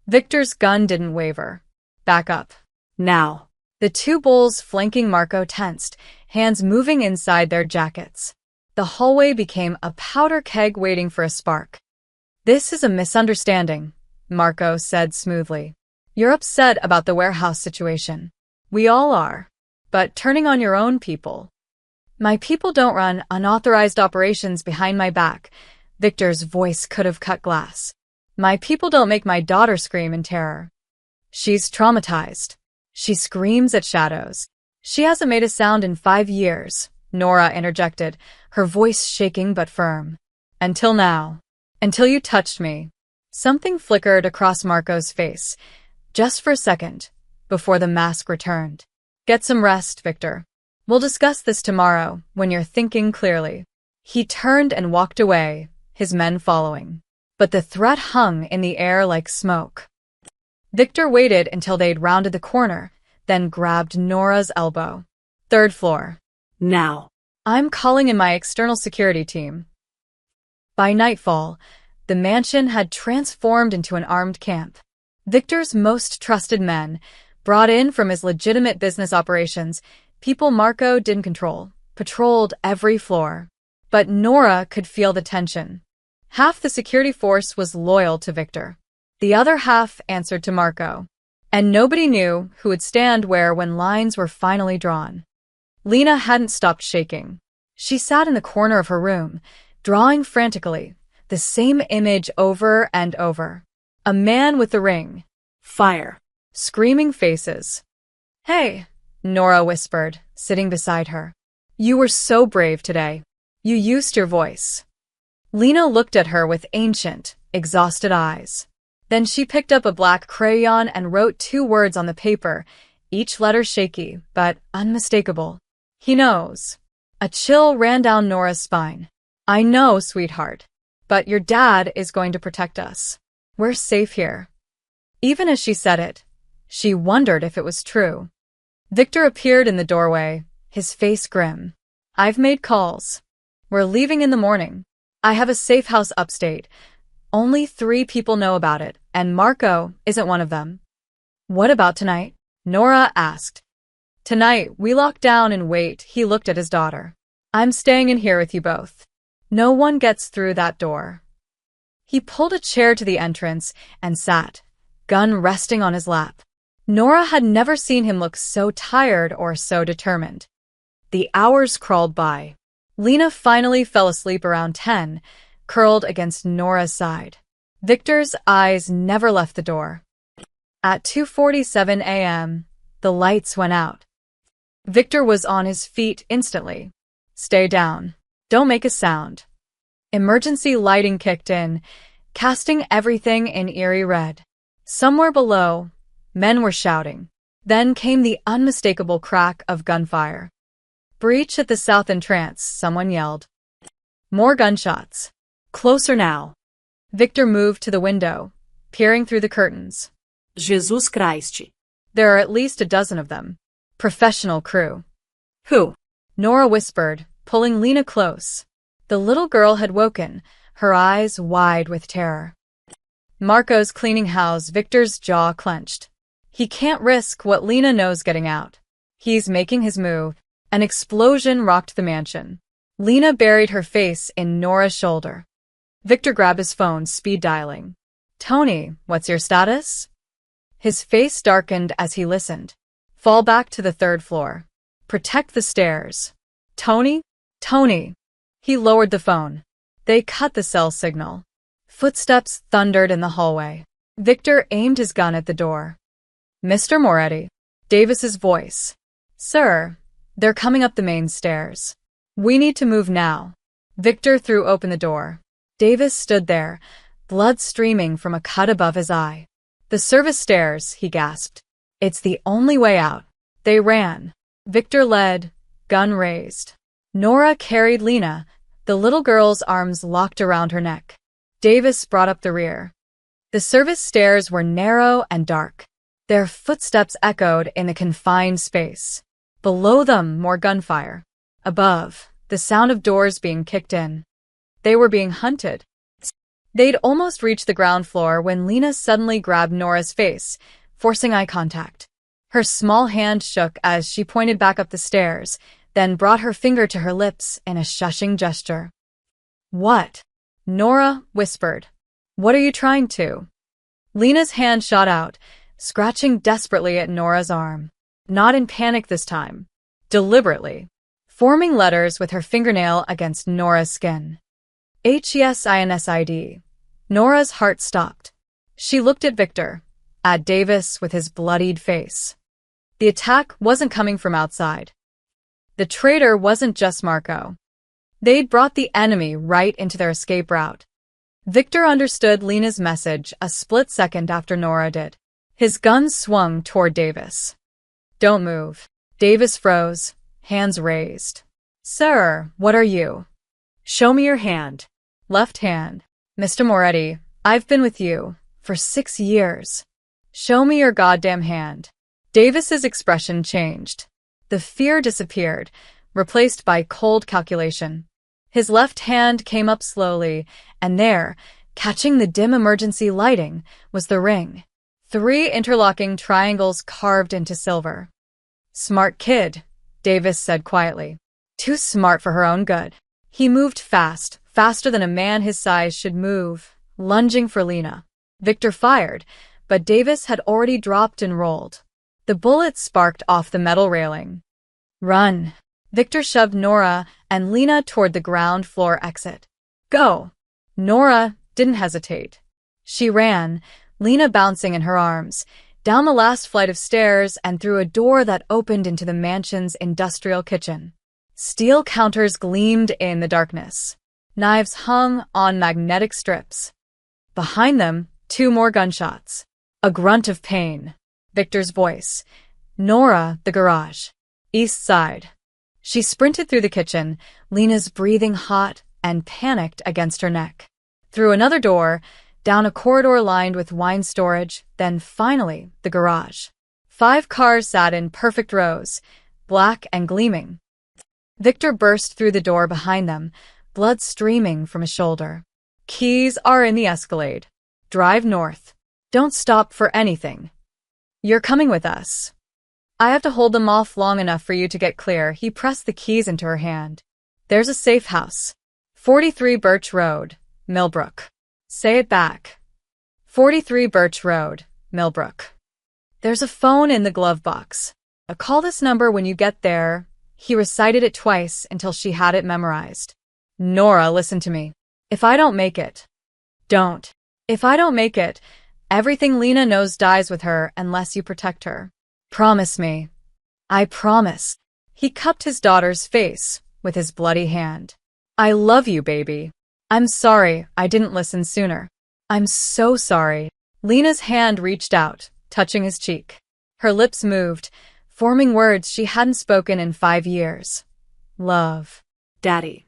Victor's gun didn't waver. Back up. Now. The 2 bulls flanking Marco tensed, hands moving inside their jackets. The hallway became a powder keg waiting for a spark. This is a misunderstanding, Marco said smoothly. You're upset about the warehouse situation. We all are. But turning on your own people. My people don't run unauthorized operations behind my back. Victor's voice could have cut glass. My people don't make my daughter scream in terror. She's traumatized. She screams at shadows. She hasn't made a sound in 5 years, Nora interjected, her voice shaking but firm. Until now. Until you touched me. Something flickered across Marco's face, just for a second, before the mask returned. Get some rest, Victor. We'll discuss this tomorrow, when you're thinking clearly. He turned and walked away, his men following. But the threat hung in the air like smoke. Victor waited until they'd rounded the corner, then grabbed Nora's elbow. 3rd floor. Now. I'm calling in my external security team. By nightfall, the mansion had transformed into an armed camp. Victor's most trusted men, brought in from his legitimate business operations, people Marco didn't control, patrolled every floor. But Nora could feel the tension. Half the security force was loyal to Victor. The other half answered to Marco. And nobody knew who would stand where when lines were finally drawn. Lena hadn't stopped shaking. She sat in the corner of her room, drawing frantically, the same image over and over. A man with the ring. Fire. Screaming faces. Hey, Nora whispered, sitting beside her. You were so brave today. You used your voice. Lena looked at her with ancient, exhausted eyes. Then she picked up a black crayon and wrote 2 words on the paper, each letter shaky, but unmistakable. He knows. A chill ran down Nora's spine. I know, sweetheart. But your dad is going to protect us. We're safe here. Even as she said it, she wondered if it was true. Victor appeared in the doorway, his face grim. I've made calls. We're leaving in the morning. I have a safe house upstate. Only 3 people know about it, and Marco isn't one of them. What about tonight? Nora asked. Tonight, we lock down and wait. He looked at his daughter. I'm staying in here with you both. No one gets through that door. He pulled a chair to the entrance and sat, gun resting on his lap. Nora had never seen him look so tired or so determined. The hours crawled by. Lena finally fell asleep around 10, curled against Nora's side. Victor's eyes never left the door. At 2:47 a.m., the lights went out. Victor was on his feet instantly. Stay down. Don't make a sound. Emergency lighting kicked in, casting everything in eerie red. Somewhere below, men were shouting. Then came the unmistakable crack of gunfire. Breach at the south entrance, someone yelled. More gunshots. Closer now. Victor moved to the window, peering through the curtains. Jesus Christ. There are at least a dozen of them. Professional crew. Who? Nora whispered, pulling Lena close. The little girl had woken, her eyes wide with terror. Marco's cleaning house. Victor's jaw clenched. He can't risk what Lena knows getting out. He's making his move. An explosion rocked the mansion. Lena buried her face in Nora's shoulder. Victor grabbed his phone, speed dialing. Tony, what's your status? His face darkened as he listened. Fall back to the 3rd floor. Protect the stairs. Tony? Tony. He lowered the phone. They cut the cell signal. Footsteps thundered in the hallway. Victor aimed his gun at the door. Mr. Moretti. Davis's voice. Sir, they're coming up the main stairs. We need to move now. Victor threw open the door. Davis stood there, blood streaming from a cut above his eye. The service stairs, he gasped. It's the only way out. They ran. Victor led, gun raised. Nora carried Lena, the little girl's arms locked around her neck. Davis brought up the rear. The service stairs were narrow and dark. Their footsteps echoed in the confined space. Below them, more gunfire. Above, the sound of doors being kicked in. They were being hunted. They'd almost reached the ground floor when Lena suddenly grabbed Nora's face, forcing eye contact. Her small hand shook as she pointed back up the stairs, then brought her finger to her lips in a shushing gesture. What? Nora whispered. What are you trying to? Lena's hand shot out, scratching desperately at Nora's arm. Not in panic this time. Deliberately. Forming letters with her fingernail against Nora's skin. HESINSID. Nora's heart stopped. She looked at Victor, at Davis with his bloodied face. The attack wasn't coming from outside. The traitor wasn't just Marco. They'd brought the enemy right into their escape route. Victor understood Lena's message a split second after Nora did. His gun swung toward Davis. Don't move. Davis froze, hands raised. Sir, what are you? Show me your hand. Left hand. Mr. Moretti, I've been with you for 6 years. Show me your goddamn hand. Davis's expression changed. The fear disappeared, replaced by cold calculation. His left hand came up slowly, and there, catching the dim emergency lighting, was the ring. 3 interlocking triangles carved into silver. Smart kid, Davis said quietly. Too smart for her own good. He moved fast, faster than a man his size should move, lunging for Lena. Victor fired, but Davis had already dropped and rolled. The bullet sparked off the metal railing. Run! Victor shoved Nora and and Lena toward the ground floor exit. Go! Nora didn't hesitate. She ran, Lena bouncing in her arms, down the last flight of stairs and through a door that opened into the mansion's industrial kitchen. Steel counters gleamed in the darkness. Knives hung on magnetic strips. Behind them, 2 more gunshots. A grunt of pain. Victor's voice. Nora, the garage. East side. She sprinted through the kitchen, Lena's breathing hot and panicked against her neck. Through another door, down a corridor lined with wine storage, then finally the garage. 5 cars sat in perfect rows, black and gleaming. Victor burst through the door behind them, blood streaming from his shoulder. Keys are in the Escalade. Drive north. Don't stop for anything. You're coming with us. I have to hold them off long enough for you to get clear. He pressed the keys into her hand. There's a safe house. 43 Birch Road, Millbrook. Say it back. 43 Birch Road, Millbrook. There's a phone in the glove box. Call this number when you get there. He recited it twice until she had it memorized. Nora, listen to me. If I don't make it, don't. If I don't make it, everything Lena knows dies with her unless you protect her. Promise me. I promise. He cupped his daughter's face with his bloody hand. I love you, baby. I'm sorry I didn't listen sooner. I'm so sorry. Lena's hand reached out, touching his cheek. Her lips moved, forming words she hadn't spoken in 5 years. Love. Daddy.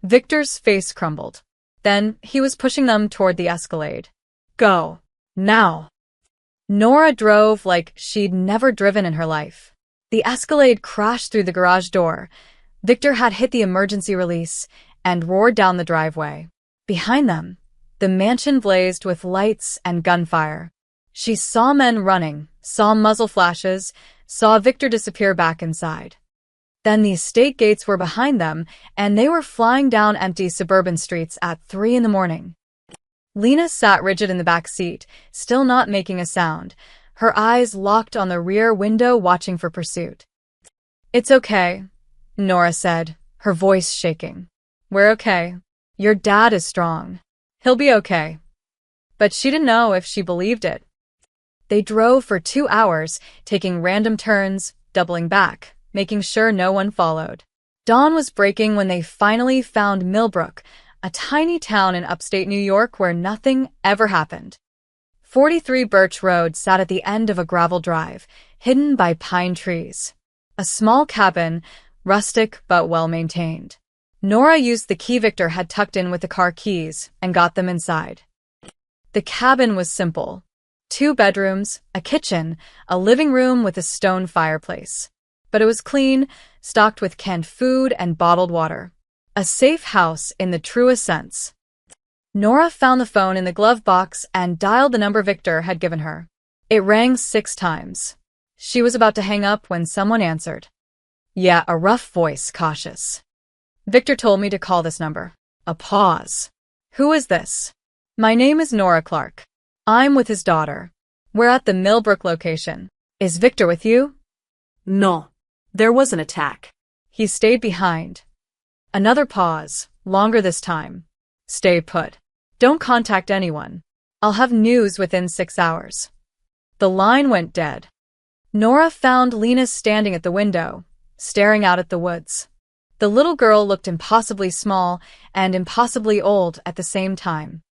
Victor's face crumbled. Then he was pushing them toward the Escalade. Go. Now. Nora drove like she'd never driven in her life. The Escalade crashed through the garage door. Victor had hit the emergency release and roared down the driveway. Behind them, the mansion blazed with lights and gunfire. She saw men running, saw muzzle flashes, saw Victor disappear back inside. Then the estate gates were behind them, and they were flying down empty suburban streets at 3 a.m. Lena sat rigid in the back seat, still not making a sound, her eyes locked on the rear window watching for pursuit. It's okay, Nora said, her voice shaking. We're okay. Your dad is strong. He'll be okay. But she didn't know if she believed it. They drove for 2 hours, taking random turns, doubling back, making sure no one followed. Dawn was breaking when they finally found Millbrook, a tiny town in upstate New York where nothing ever happened. 43 Birch Road sat at the end of a gravel drive, hidden by pine trees. A small cabin, rustic but well-maintained. Nora used the key Victor had tucked in with the car keys and got them inside. The cabin was simple. 2 bedrooms, a kitchen, a living room with a stone fireplace. But it was clean, stocked with canned food and bottled water. A safe house in the truest sense. Nora found the phone in the glove box and dialed the number Victor had given her. It rang 6 times. She was about to hang up when someone answered. Yeah, a rough voice, cautious. Victor told me to call this number. A pause. Who is this? My name is Nora Clark. I'm with his daughter. We're at the Millbrook location. Is Victor with you? No. There was an attack. He stayed behind. Another pause, longer this time. Stay put. Don't contact anyone. I'll have news within 6 hours. The line went dead. Nora found Lena standing at the window, staring out at the woods. The little girl looked impossibly small and impossibly old at the same time.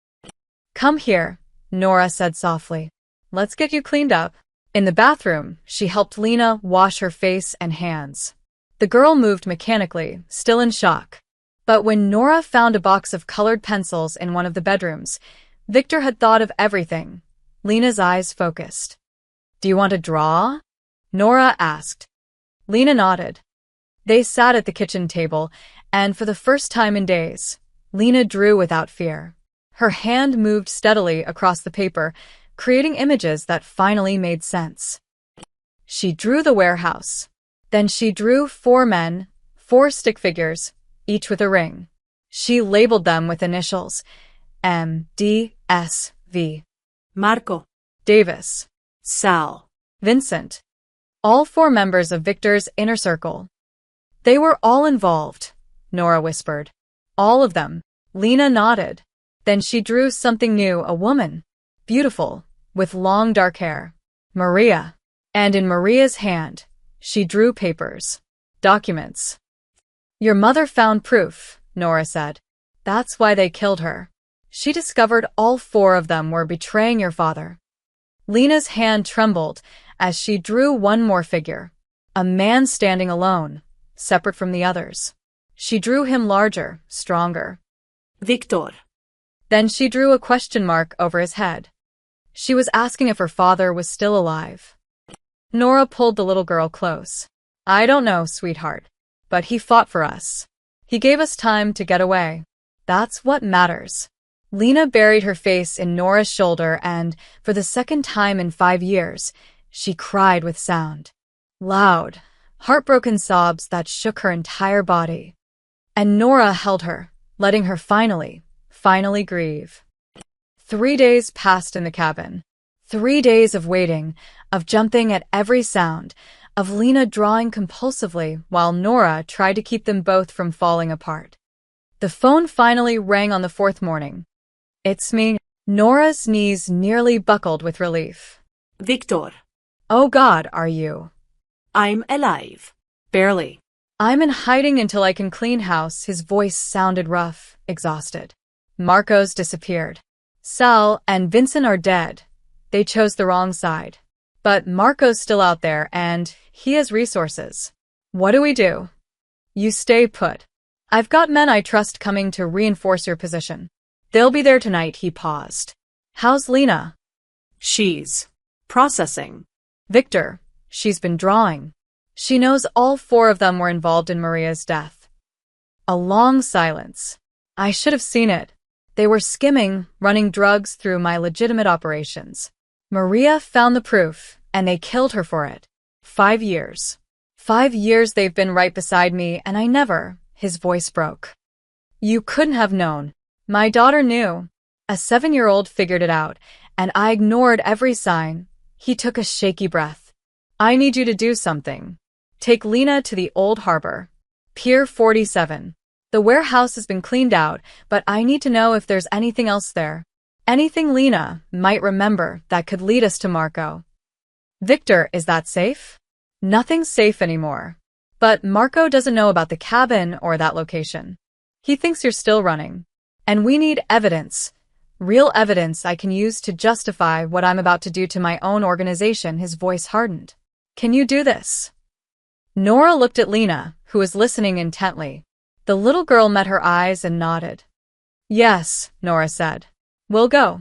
Come here, Nora said softly. Let's get you cleaned up. In the bathroom, she helped Lena wash her face and hands. The girl moved mechanically, still in shock. But when Nora found a box of colored pencils in one of the bedrooms, Victor had thought of everything. Lena's eyes focused. Do you want to draw? Nora asked. Lena nodded. They sat at the kitchen table, and for the first time in days, Lena drew without fear. Her hand moved steadily across the paper, creating images that finally made sense. She drew the warehouse. Then she drew 4 men, 4 stick figures, each with a ring. She labeled them with initials. M, D, S, V. Marco. Davis. Sal. Vincent. All 4 members of Victor's inner circle. They were all involved. Nora whispered. All of them. Lena nodded. Then she drew something new, a woman. Beautiful, with long dark hair. Maria. And in Maria's hand, she drew papers. Documents. Your mother found proof, Nora said. That's why they killed her. She discovered all 4 of them were betraying your father. Lena's hand trembled as she drew one more figure. A man standing alone, separate from the others. She drew him larger, stronger. Victor. Then she drew a question mark over his head. She was asking if her father was still alive. Nora pulled the little girl close. I don't know, sweetheart, but he fought for us. He gave us time to get away. That's what matters. Lena buried her face in Nora's shoulder and, for the second time in 5 years, she cried with sound. Loud, heartbroken sobs that shook her entire body. And Nora held her, letting her finally grieve. 3 days passed in the cabin. 3 days of waiting, of jumping at every sound, of Lena drawing compulsively while Nora tried to keep them both from falling apart. The phone finally rang on the 4th morning. It's me. Nora's knees nearly buckled with relief. Victor. Oh God, are you? I'm alive. Barely. I'm in hiding until I can clean house. His voice sounded rough, exhausted. Marco's disappeared. Sal and Vincent are dead. They chose the wrong side. But Marco's still out there and he has resources. What do we do? You stay put. I've got men I trust coming to reinforce your position. They'll be there tonight, he paused. How's Lena? She's processing. Victor, she's been drawing. She knows all 4 of them were involved in Maria's death. A long silence. I should have seen it. They were skimming, running drugs through my legitimate operations. Maria found the proof, and they killed her for it. 5 years. 5 years they've been right beside me, and I never. His voice broke. You couldn't have known. My daughter knew. A 7-year-old figured it out, and I ignored every sign. He took a shaky breath. I need you to do something. Take Lena to the old harbor. Pier 47. The warehouse has been cleaned out, but I need to know if there's anything else there. Anything Lena might remember that could lead us to Marco. Victor, is that safe? Nothing's safe anymore. But Marco doesn't know about the cabin or that location. He thinks you're still running. And we need evidence. Real evidence I can use to justify what I'm about to do to my own organization. His voice hardened. Can you do this? Nora looked at Lena, who was listening intently. The little girl met her eyes and nodded. Yes, Nora said. We'll go.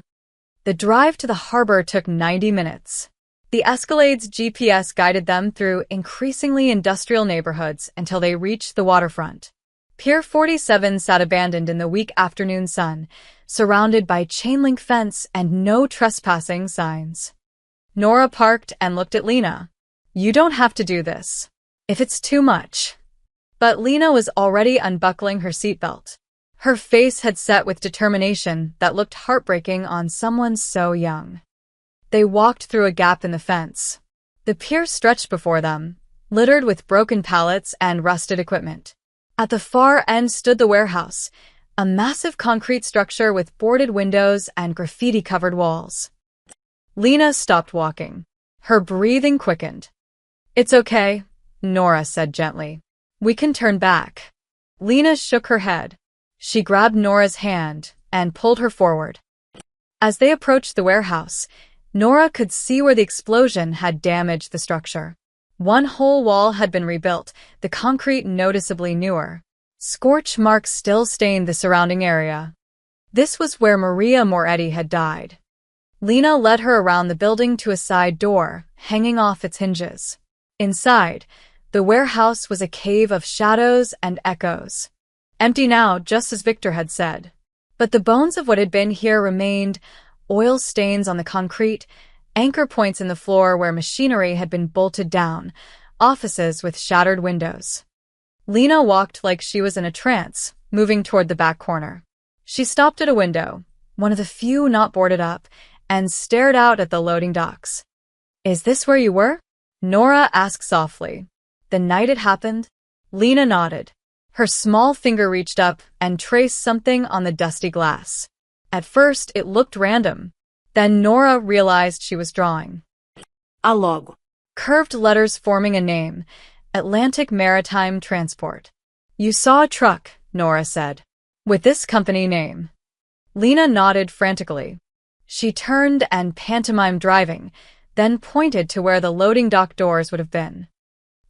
The drive to the harbor took 90 minutes. The Escalade's GPS guided them through increasingly industrial neighborhoods until they reached the waterfront. Pier 47 sat abandoned in the weak afternoon sun, surrounded by chain-link fence and no trespassing signs. Nora parked and looked at Lena. You don't have to do this. If it's too much. But Lena was already unbuckling her seatbelt. Her face had set with determination that looked heartbreaking on someone so young. They walked through a gap in the fence. The pier stretched before them, littered with broken pallets and rusted equipment. At the far end stood the warehouse, a massive concrete structure with boarded windows and graffiti-covered walls. Lena stopped walking. Her breathing quickened. It's okay, Nora said gently. We can turn back. Lena shook her head. She grabbed Nora's hand and pulled her forward. As they approached the warehouse, Nora could see where the explosion had damaged the structure. One whole wall had been rebuilt, the concrete noticeably newer. Scorch marks still stained the surrounding area. This was where Maria Moretti had died. Lena led her around the building to a side door, hanging off its hinges. Inside, the warehouse was a cave of shadows and echoes. Empty now, just as Victor had said. But the bones of what had been here remained, oil stains on the concrete, anchor points in the floor where machinery had been bolted down, offices with shattered windows. Lena walked like she was in a trance, moving toward the back corner. She stopped at a window, one of the few not boarded up, and stared out at the loading docks. Is this where you were? Nora asked softly. The night it happened? Lena nodded. Her small finger reached up and traced something on the dusty glass. At first, it looked random. Then Nora realized she was drawing. A logo. Curved letters forming a name, Atlantic Maritime Transport. You saw a truck, Nora said. With this company name. Lena nodded frantically. She turned and pantomimed driving, then pointed to where the loading dock doors would have been.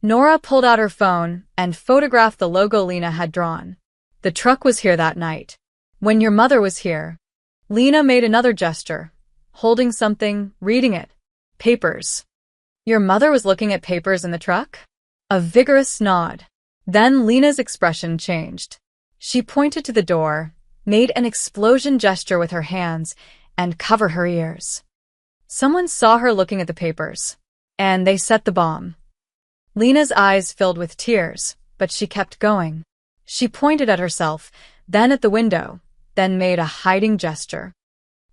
Nora pulled out her phone and photographed the logo Lena had drawn. The truck was here that night. When your mother was here. Lena made another gesture, holding something, reading it. Papers. Your mother was looking at papers in the truck? A vigorous nod. Then Lena's expression changed. She pointed to the door, made an explosion gesture with her hands, and covered her ears. Someone saw her looking at the papers, and they set the bomb. Lena's eyes filled with tears, but she kept going. She pointed at herself, then at the window, then made a hiding gesture.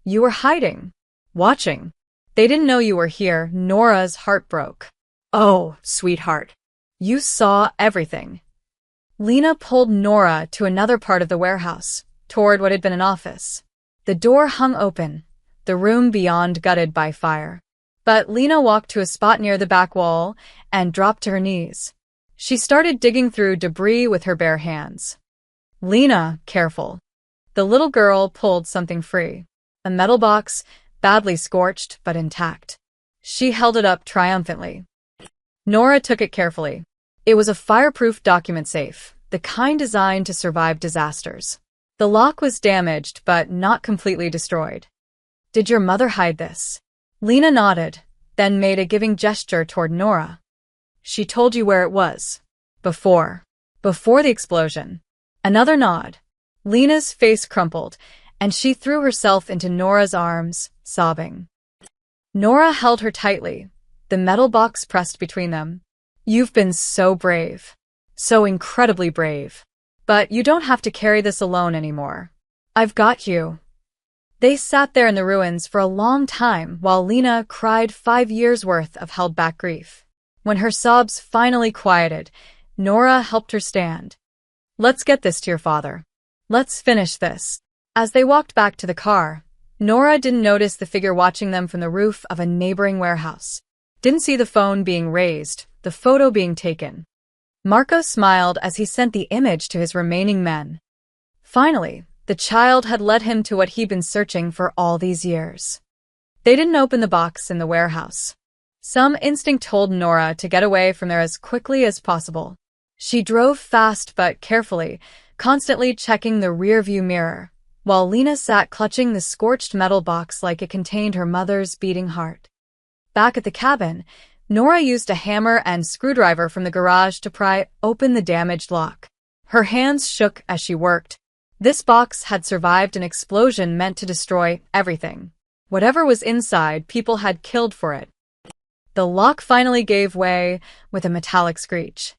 You were hiding. Watching. They didn't know you were here. Nora's heart broke. Oh, sweetheart. You saw everything. Lena pulled Nora to another part of the warehouse, toward what had been an office. The door hung open, the room beyond gutted by fire. But Lena walked to a spot near the back wall and dropped to her knees. She started digging through debris with her bare hands. Lena, careful. The little girl pulled something free. A metal box, badly scorched but intact. She held it up triumphantly. Nora took it carefully. It was a fireproof document safe, the kind designed to survive disasters. The lock was damaged but not completely destroyed. Did your mother hide this? Lena nodded, then made a giving gesture toward Nora. She told you where it was. Before the explosion. Another nod. Lena's face crumpled, and she threw herself into Nora's arms, sobbing. Nora held her tightly, the metal box pressed between them. You've been so brave. So incredibly brave. But you don't have to carry this alone anymore. I've got you. They sat there in the ruins for a long time while Lena cried 5 years' worth of held-back grief. When her sobs finally quieted, Nora helped her stand. Let's get this to your father. Let's finish this. As they walked back to the car, Nora didn't notice the figure watching them from the roof of a neighboring warehouse. Didn't see the phone being raised, the photo being taken. Marco smiled as he sent the image to his remaining men. Finally, the child had led him to what he'd been searching for all these years. They didn't open the box in the warehouse. Some instinct told Nora to get away from there as quickly as possible. She drove fast but carefully, constantly checking the rearview mirror, while Lena sat clutching the scorched metal box like it contained her mother's beating heart. Back at the cabin, Nora used a hammer and screwdriver from the garage to pry open the damaged lock. Her hands shook as she worked. This box had survived an explosion meant to destroy everything. Whatever was inside, people had killed for it. The lock finally gave way with a metallic screech.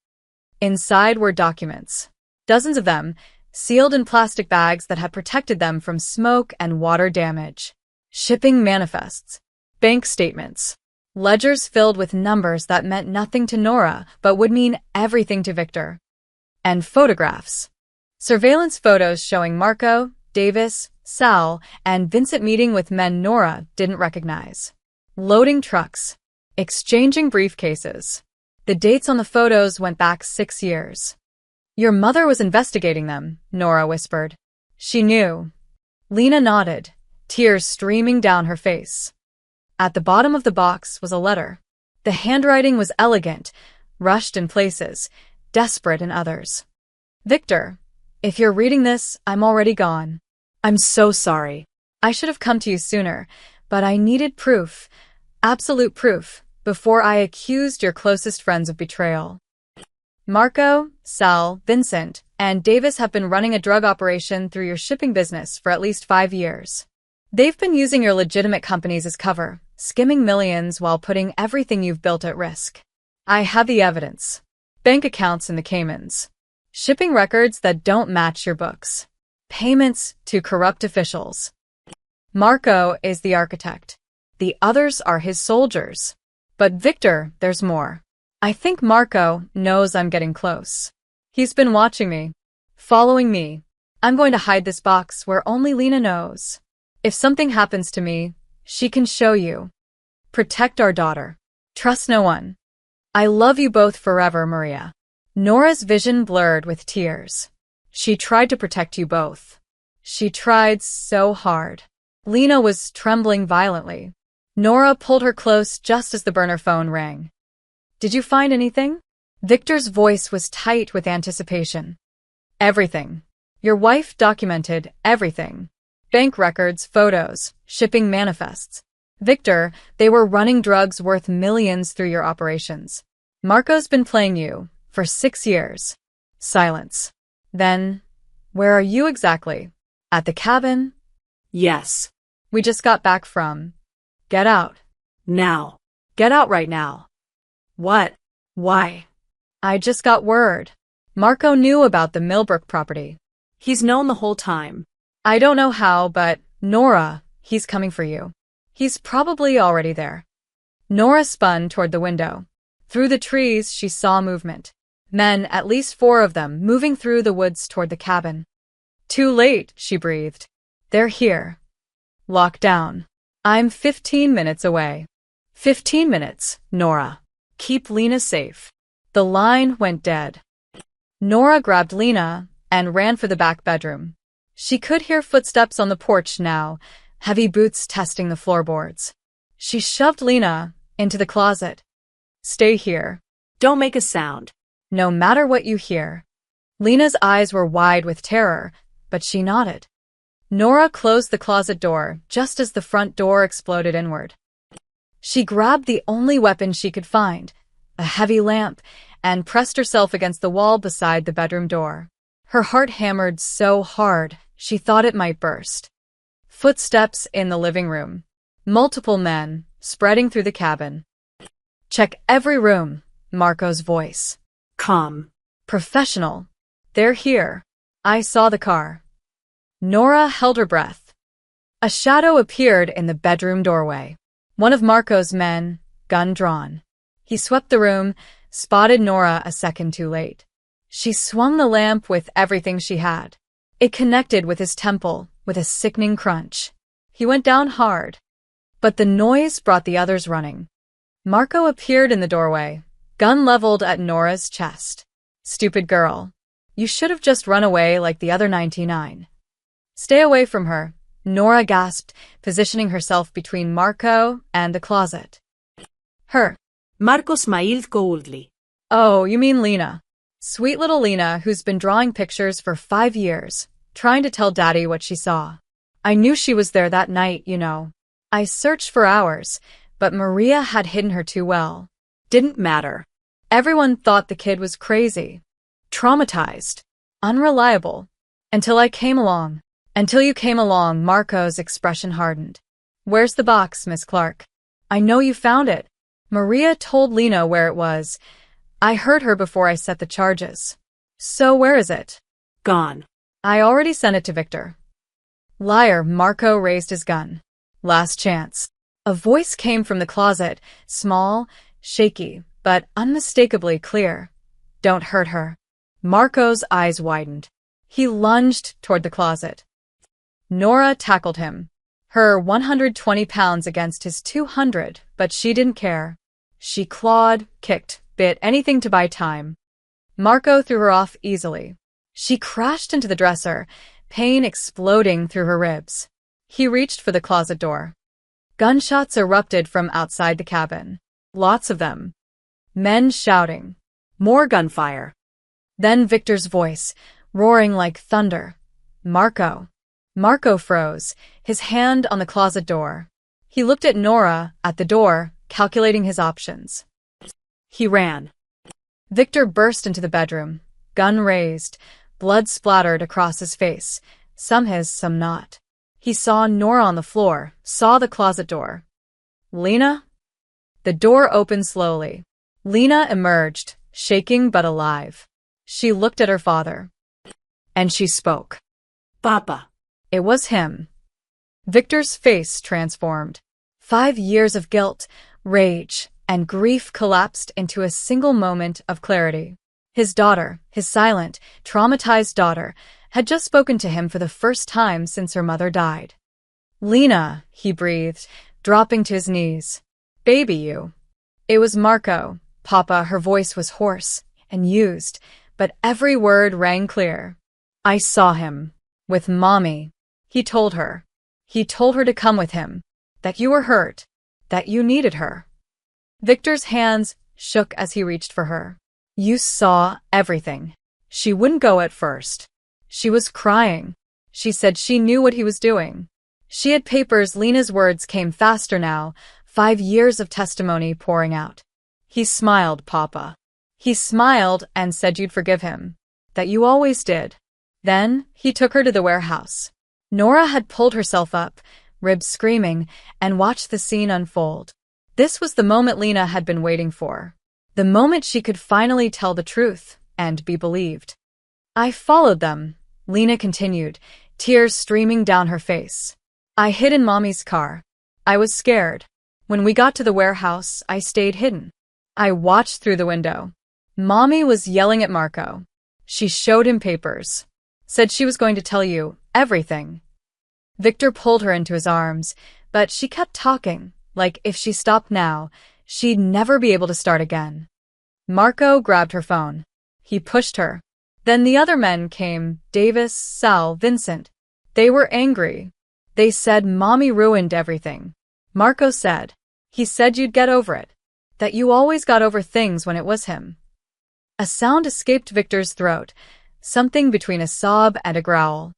Inside were documents. Dozens of them, sealed in plastic bags that had protected them from smoke and water damage. Shipping manifests. Bank statements. Ledgers filled with numbers that meant nothing to Nora but would mean everything to Victor. And photographs. Surveillance photos showing Marco, Davis, Sal, and Vincent meeting with men Nora didn't recognize. Loading trucks. Exchanging briefcases. The dates on the photos went back 6 years. Your mother was investigating them, Nora whispered. She knew. Lena nodded, tears streaming down her face. At the bottom of the box was a letter. The handwriting was elegant, rushed in places, desperate in others. Victor, if you're reading this, I'm already gone. I'm so sorry. I should have come to you sooner, but I needed proof, absolute proof, before I accused your closest friends of betrayal. Marco, Sal, Vincent, and Davis have been running a drug operation through your shipping business for at least 5 years. They've been using your legitimate companies as cover, skimming millions while putting everything you've built at risk. I have the evidence. Bank accounts in the Caymans. Shipping records that don't match your books. Payments to corrupt officials. Marco is the architect. The others are his soldiers. But Victor, there's more. I think Marco knows I'm getting close. He's been watching me. Following me. I'm going to hide this box where only Lena knows. If something happens to me, she can show you. Protect our daughter. Trust no one. I love you both forever, Maria. Nora's vision blurred with tears. She tried to protect you both. She tried so hard. Lena was trembling violently. Nora pulled her close just as the burner phone rang. Did you find anything? Victor's voice was tight with anticipation. Everything. Your wife documented everything. Bank records, photos, shipping manifests. Victor, they were running drugs worth millions through your operations. Marco's been playing you for 6 years. Silence. Then, where are you exactly? At the cabin? Yes. We just got back from. Get out. Now. Get out right now. What? Why? I just got word. Marco knew about the Millbrook property. He's known the whole time. I don't know how, but Nora, he's coming for you. He's probably already there. Nora spun toward the window. Through the trees, she saw movement. Men, at least 4 of them, moving through the woods toward the cabin. Too late, she breathed. They're here. Lock down. I'm 15 minutes away. 15 minutes, Nora. Keep Lena safe. The line went dead. Nora grabbed Lena and ran for the back bedroom. She could hear footsteps on the porch now, heavy boots testing the floorboards. She shoved Lena into the closet. Stay here. Don't make a sound. No matter what you hear. Lena's eyes were wide with terror, but she nodded. Nora closed the closet door just as the front door exploded inward. She grabbed the only weapon she could find, a heavy lamp, and pressed herself against the wall beside the bedroom door. Her heart hammered so hard, she thought it might burst. Footsteps in the living room. Multiple men, spreading through the cabin. Check every room, Marco's voice. Calm. Professional. They're here. I saw the car. Nora held her breath. A shadow appeared in the bedroom doorway. One of Marco's men, gun drawn. He swept the room, spotted Nora a second too late. She swung the lamp with everything she had. It connected with his temple with a sickening crunch. He went down hard. But the noise brought the others running. Marco appeared in the doorway, gun leveled at Nora's chest. Stupid girl. You should have just run away like the other 99. Stay away from her, Nora gasped, positioning herself between Marco and the closet. Her. Marco smiled coldly. Oh, you mean Lena. Sweet little Lena, who's been drawing pictures for 5 years, trying to tell Daddy what she saw. I knew she was there that night, you know. I searched for hours, but Maria had hidden her too well. Didn't matter. Everyone thought the kid was crazy, traumatized, unreliable. Until I came along. Until you came along, Marco's expression hardened. Where's the box, Miss Clark? I know you found it. Maria told Lena where it was. I heard her before I set the charges. So where is it? Gone. I already sent it to Victor. Liar, Marco raised his gun. Last chance. A voice came from the closet, small, shaky, but unmistakably clear. Don't hurt her. Marco's eyes widened. He lunged toward the closet. Nora tackled him. Her 120 pounds against his 200, but she didn't care. She clawed, kicked, bit, anything to buy time. Marco threw her off easily. She crashed into the dresser, pain exploding through her ribs. He reached for the closet door. Gunshots erupted from outside the cabin. Lots of them. Men shouting. More gunfire. Then Victor's voice, roaring like thunder. Marco. Marco froze, his hand on the closet door. He looked at Nora, at the door, calculating his options. He ran. Victor burst into the bedroom, gun raised, blood splattered across his face, some his, some not. He saw Nora on the floor, saw the closet door. Lena? The door opened slowly. Lena emerged, shaking but alive. She looked at her father. And she spoke. Papa. It was him. Victor's face transformed. 5 years of guilt, rage, and grief collapsed into a single moment of clarity. His daughter, his silent, traumatized daughter, had just spoken to him for the first time since her mother died. "Lena," he breathed, dropping to his knees. "Baby you." It was Marco. "Papa," her voice was hoarse and used, but every word rang clear. "I saw him. With Mommy." He told her. He told her to come with him. That you were hurt. That you needed her. Victor's hands shook as he reached for her. "You saw everything." She wouldn't go at first. She was crying. She said she knew what he was doing. She had papers. Lena's words came faster now, 5 years of testimony pouring out. "He smiled, Papa. He smiled and said you'd forgive him. That you always did." Then he took her to the warehouse. Nora had pulled herself up, ribs screaming, and watched the scene unfold. This was the moment Lena had been waiting for. The moment she could finally tell the truth and be believed. "I followed them," Lena continued, tears streaming down her face. "I hid in Mommy's car. I was scared. When we got to the warehouse, I stayed hidden. I watched through the window. Mommy was yelling at Marco. She showed him papers. Said she was going to tell you everything." Victor pulled her into his arms, but she kept talking, like if she stopped now, she'd never be able to start again. Marco grabbed her phone. He pushed her. Then the other men came, Davis, Sal, Vincent. They were angry. They said Mommy ruined everything. Marco said. He said you'd get over it. That you always got over things when it was him. A sound escaped Victor's throat, something between a sob and a growl.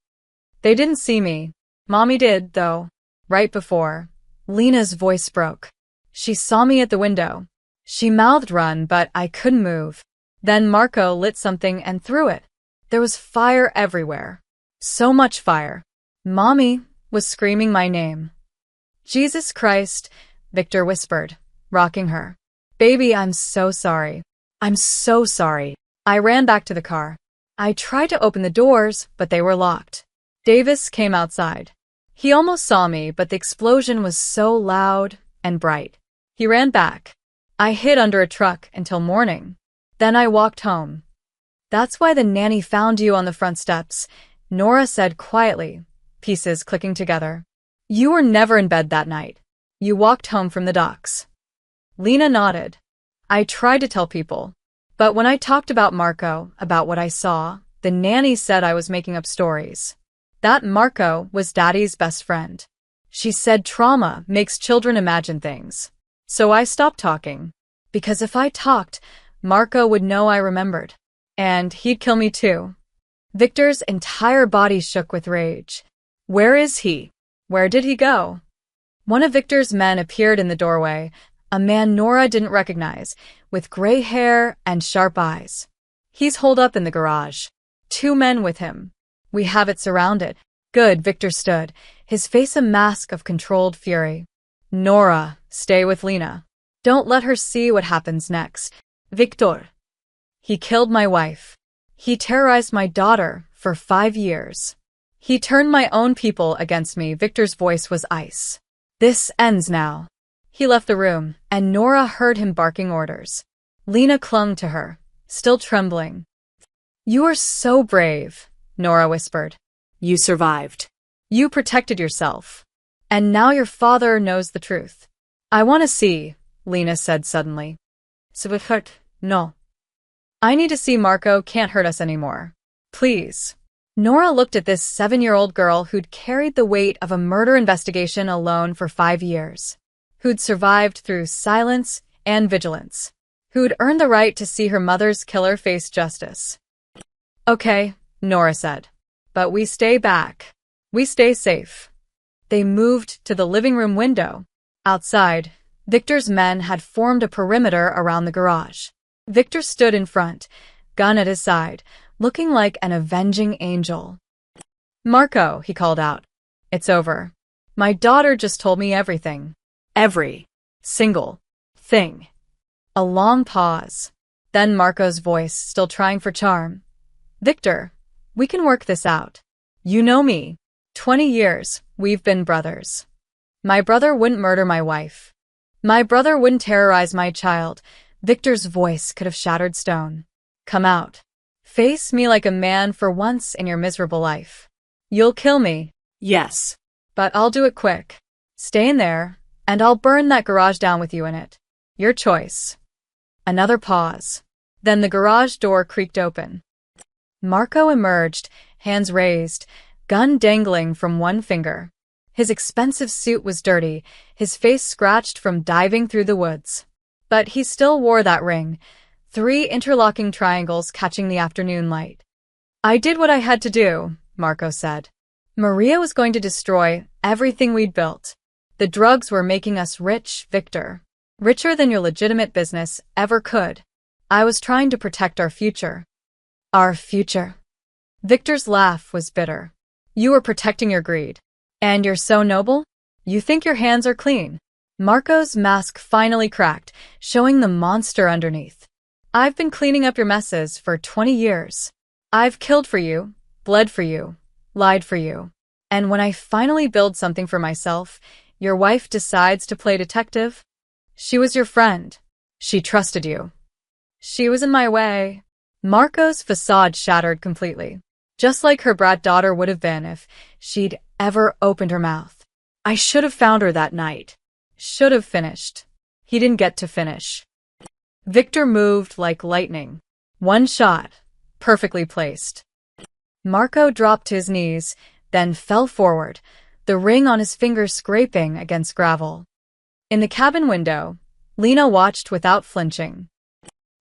"They didn't see me. Mommy did, though. Right before." Lena's voice broke. "She saw me at the window. She mouthed run, but I couldn't move. Then Marco lit something and threw it. There was fire everywhere. So much fire. Mommy was screaming my name." "Jesus Christ," Victor whispered, rocking her. "Baby, I'm so sorry. I'm so sorry." I ran back to the car. I tried to open the doors, but they were locked. Davis came outside. He almost saw me, but the explosion was so loud and bright. He ran back. I hid under a truck until morning. Then I walked home. "That's why the nanny found you on the front steps," Nora said quietly, pieces clicking together. "You were never in bed that night. You walked home from the docks." Lena nodded. "I tried to tell people. But when I talked about Marco, about what I saw, the nanny said I was making up stories. That Marco was Daddy's best friend. She said trauma makes children imagine things. So I stopped talking. Because if I talked, Marco would know I remembered. And he'd kill me too." Victor's entire body shook with rage. "Where is he? Where did he go?" One of Victor's men appeared in the doorway, a man Nora didn't recognize, with gray hair and sharp eyes. "He's holed up in the garage. 2 men with him. We have it surrounded." "Good," Victor stood, his face a mask of controlled fury. "Nora, stay with Lena. Don't let her see what happens next." "Victor. He killed my wife. He terrorized my daughter for 5 years. He turned my own people against me." Victor's voice was ice. "This ends now." He left the room, and Nora heard him barking orders. Lena clung to her, still trembling. "You are so brave," Nora whispered. "You survived. You protected yourself. And now your father knows the truth." "I want to see," Lena said suddenly. "Sweetheart, no. I need to see Marco can't hurt us anymore. Please." Nora looked at this 7-year-old girl who'd carried the weight of a murder investigation alone for 5 years. Who'd survived through silence and vigilance. Who'd earned the right to see her mother's killer face justice. "Okay," Nora said. "But we stay back. We stay safe." They moved to the living room window. Outside, Victor's men had formed a perimeter around the garage. Victor stood in front, gun at his side, looking like an avenging angel. "Marco," he called out. "It's over. My daughter just told me everything. Every single thing." A long pause. Then Marco's voice, still trying for charm. "Victor, we can work this out. You know me. 20 years, we've been brothers. My brother wouldn't murder my wife. My brother wouldn't terrorize my child." Victor's voice could have shattered stone. Come out. Face me like a man for once in your miserable life. You'll kill me, Yes. but I'll do it quick. Stay in there, and I'll burn that garage down with you in it. Your choice. Another pause. Then the garage door creaked open. Marco emerged, hands raised, gun dangling from one finger. His expensive suit was dirty, his face scratched from diving through the woods. But he still wore that ring, 3 interlocking triangles catching the afternoon light. I did what I had to do, Marco said. Maria was going to destroy everything we'd built. The drugs were making us rich, Victor. Richer than your legitimate business ever could. I was trying to protect our future. Our future. Victor's laugh was bitter. You were protecting your greed. And you're so noble? You think your hands are clean. Marco's mask finally cracked, showing the monster underneath. I've been cleaning up your messes for 20 years. I've killed for you, bled for you, lied for you. And when I finally build something for myself, your wife decides to play detective? She was your friend. She trusted you. She was in my way. Marco's facade shattered completely, just like her brat daughter would have been if she'd ever opened her mouth. I should have found her that night. Should have finished. He didn't get to finish. Victor moved like lightning. One shot, perfectly placed. Marco dropped to his knees, then fell forward, the ring on his finger scraping against gravel. In the cabin window, Lena watched without flinching.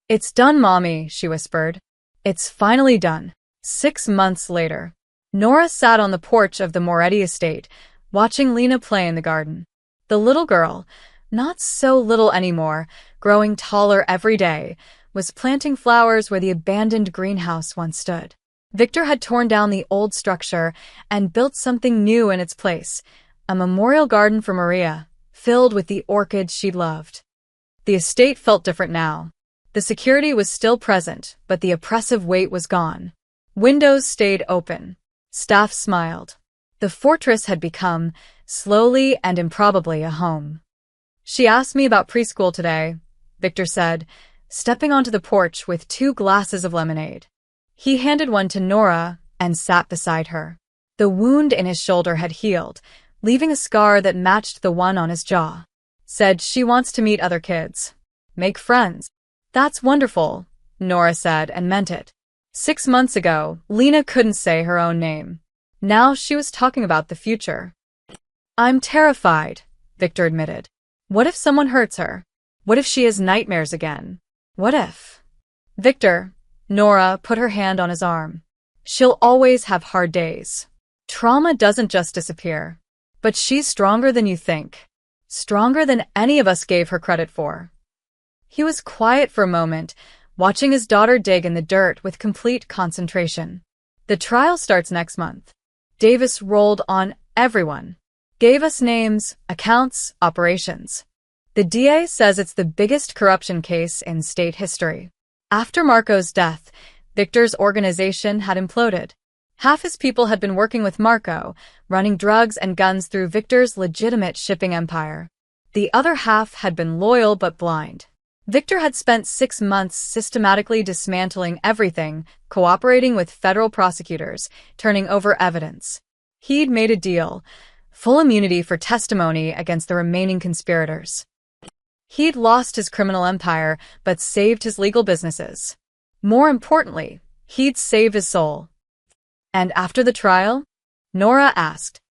It's done, Mommy, she whispered. It's finally done. 6 months later, Nora sat on the porch of the Moretti estate, watching Lena play in the garden. The little girl, not so little anymore, growing taller every day, was planting flowers where the abandoned greenhouse once stood. Victor had torn down the old structure and built something new in its place, a memorial garden for Maria, filled with the orchids she'd loved. The estate felt different now. The security was still present, but the oppressive weight was gone. Windows stayed open. Staff smiled. The fortress had become, slowly and improbably, a home. She asked me about preschool today, Victor said, stepping onto the porch with 2 glasses of lemonade. He handed one to Nora and sat beside her. The wound in his shoulder had healed, leaving a scar that matched the one on his jaw. Said she wants to meet other kids. Make friends. That's wonderful, Nora said and meant it. 6 months ago, Lena couldn't say her own name. Now she was talking about the future. I'm terrified, Victor admitted. What if someone hurts her? What if she has nightmares again? What if? Victor, Nora put her hand on his arm. She'll always have hard days. Trauma doesn't just disappear. But she's stronger than you think. Stronger than any of us gave her credit for. He was quiet for a moment, watching his daughter dig in the dirt with complete concentration. The trial starts next month. Davis rolled on everyone. Gave us names, accounts, operations. The DA says it's the biggest corruption case in state history. After Marco's death, Victor's organization had imploded. Half his people had been working with Marco, running drugs and guns through Victor's legitimate shipping empire. The other half had been loyal but blind. Victor had spent 6 months systematically dismantling everything, cooperating with federal prosecutors, turning over evidence. He'd made a deal, full immunity for testimony against the remaining conspirators. He'd lost his criminal empire, but saved his legal businesses. More importantly, he'd saved his soul. And after the trial? Nora asked.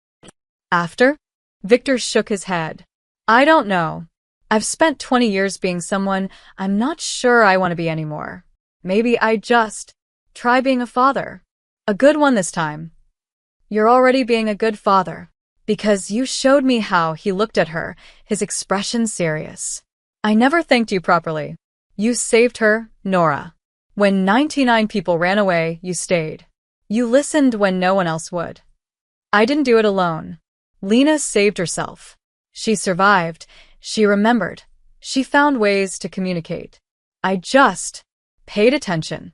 After? Victor shook his head. I don't know. I've spent 20 years being someone I'm not sure I want to be anymore. Maybe I just try being a father. A good one this time. You're already being a good father. Because you showed me how. He looked at her, his expression serious. I never thanked you properly. You saved her, Nora. When 99 people ran away, you stayed. You listened when no one else would. I didn't do it alone. Lena saved herself. She survived. She remembered. She found ways to communicate. I just paid attention.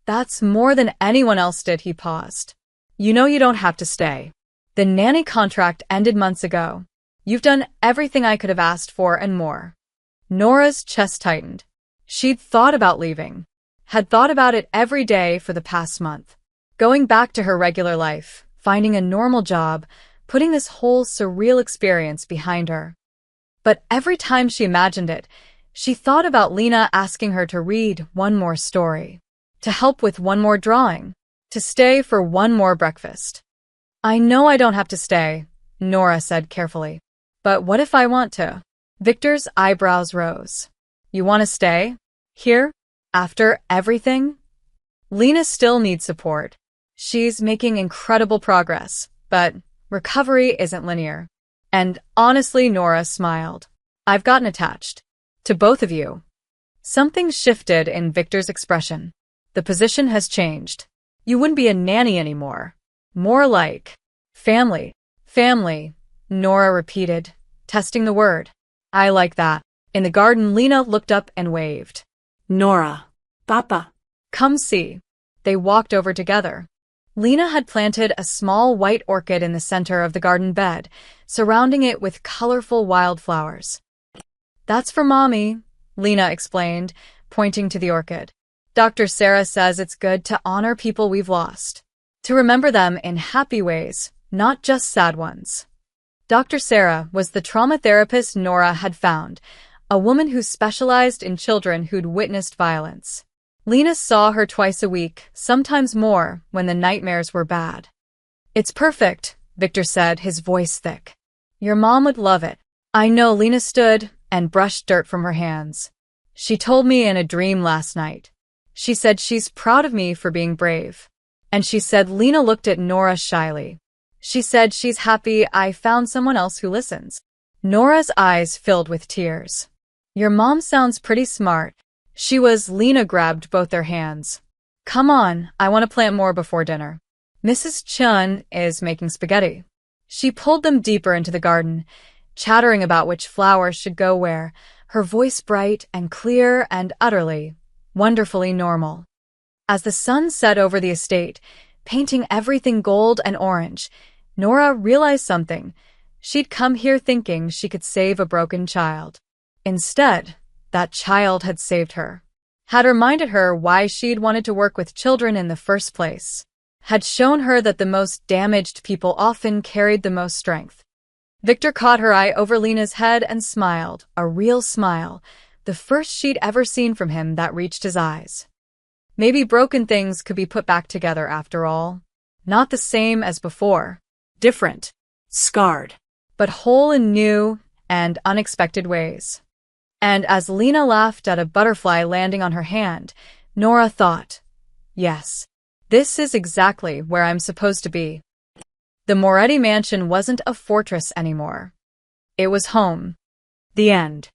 That's more than anyone else did. He paused. You know you don't have to stay. The nanny contract ended months ago. You've done everything I could have asked for and more. Nora's chest tightened. She'd thought about leaving. had thought about it every day for the past month. Going back to her regular life, finding a normal job, putting this whole surreal experience behind her. But every time she imagined it, she thought about Lena asking her to read one more story, to help with one more drawing, to stay for one more breakfast. I know I don't have to stay, Nora said carefully. But what if I want to? Victor's eyebrows rose. You want to stay? Here? After everything? Lena still needs support. She's making incredible progress, but recovery isn't linear. And honestly, Nora smiled. I've gotten attached. To both of you. Something shifted in Victor's expression. The position has changed. You wouldn't be a nanny anymore. More like family. Family, Nora repeated, testing the word. I like that. In the garden, Lena looked up and waved. Nora. Papa. Come see. They walked over together. Lena had planted a small white orchid in the center of the garden bed, surrounding it with colorful wildflowers. That's for Mommy, Lena explained, pointing to the orchid. Dr. Sarah says it's good to honor people we've lost, to remember them in happy ways, not just sad ones. Dr. Sarah was the trauma therapist Nora had found, a woman who specialized in children who'd witnessed violence. Lena saw her twice a week, sometimes more, when the nightmares were bad. It's perfect, Victor said, his voice thick. Your mom would love it. I know. Lena stood and brushed dirt from her hands. She told me in a dream last night. She said she's proud of me for being brave. And she said Lena looked at Nora shyly. She said she's happy I found someone else who listens. Nora's eyes filled with tears. Your mom sounds pretty smart. She was. Lena grabbed both their hands. Come on, I want to plant more before dinner. Mrs. Chun is making spaghetti. She pulled them deeper into the garden, chattering about which flowers should go where, her voice bright and clear and utterly, wonderfully normal. As the sun set over the estate, painting everything gold and orange, Nora realized something. She'd come here thinking she could save a broken child. Instead, that child had saved her, had reminded her why she'd wanted to work with children in the first place, had shown her that the most damaged people often carried the most strength. Victor caught her eye over Lena's head and smiled, a real smile, the first she'd ever seen from him that reached his eyes. Maybe broken things could be put back together after all. Not the same as before. Different. Scarred. But whole in new and unexpected ways. And as Lena laughed at a butterfly landing on her hand, Nora thought, yes, this is exactly where I'm supposed to be. The Moretti mansion wasn't a fortress anymore. It was home. The end.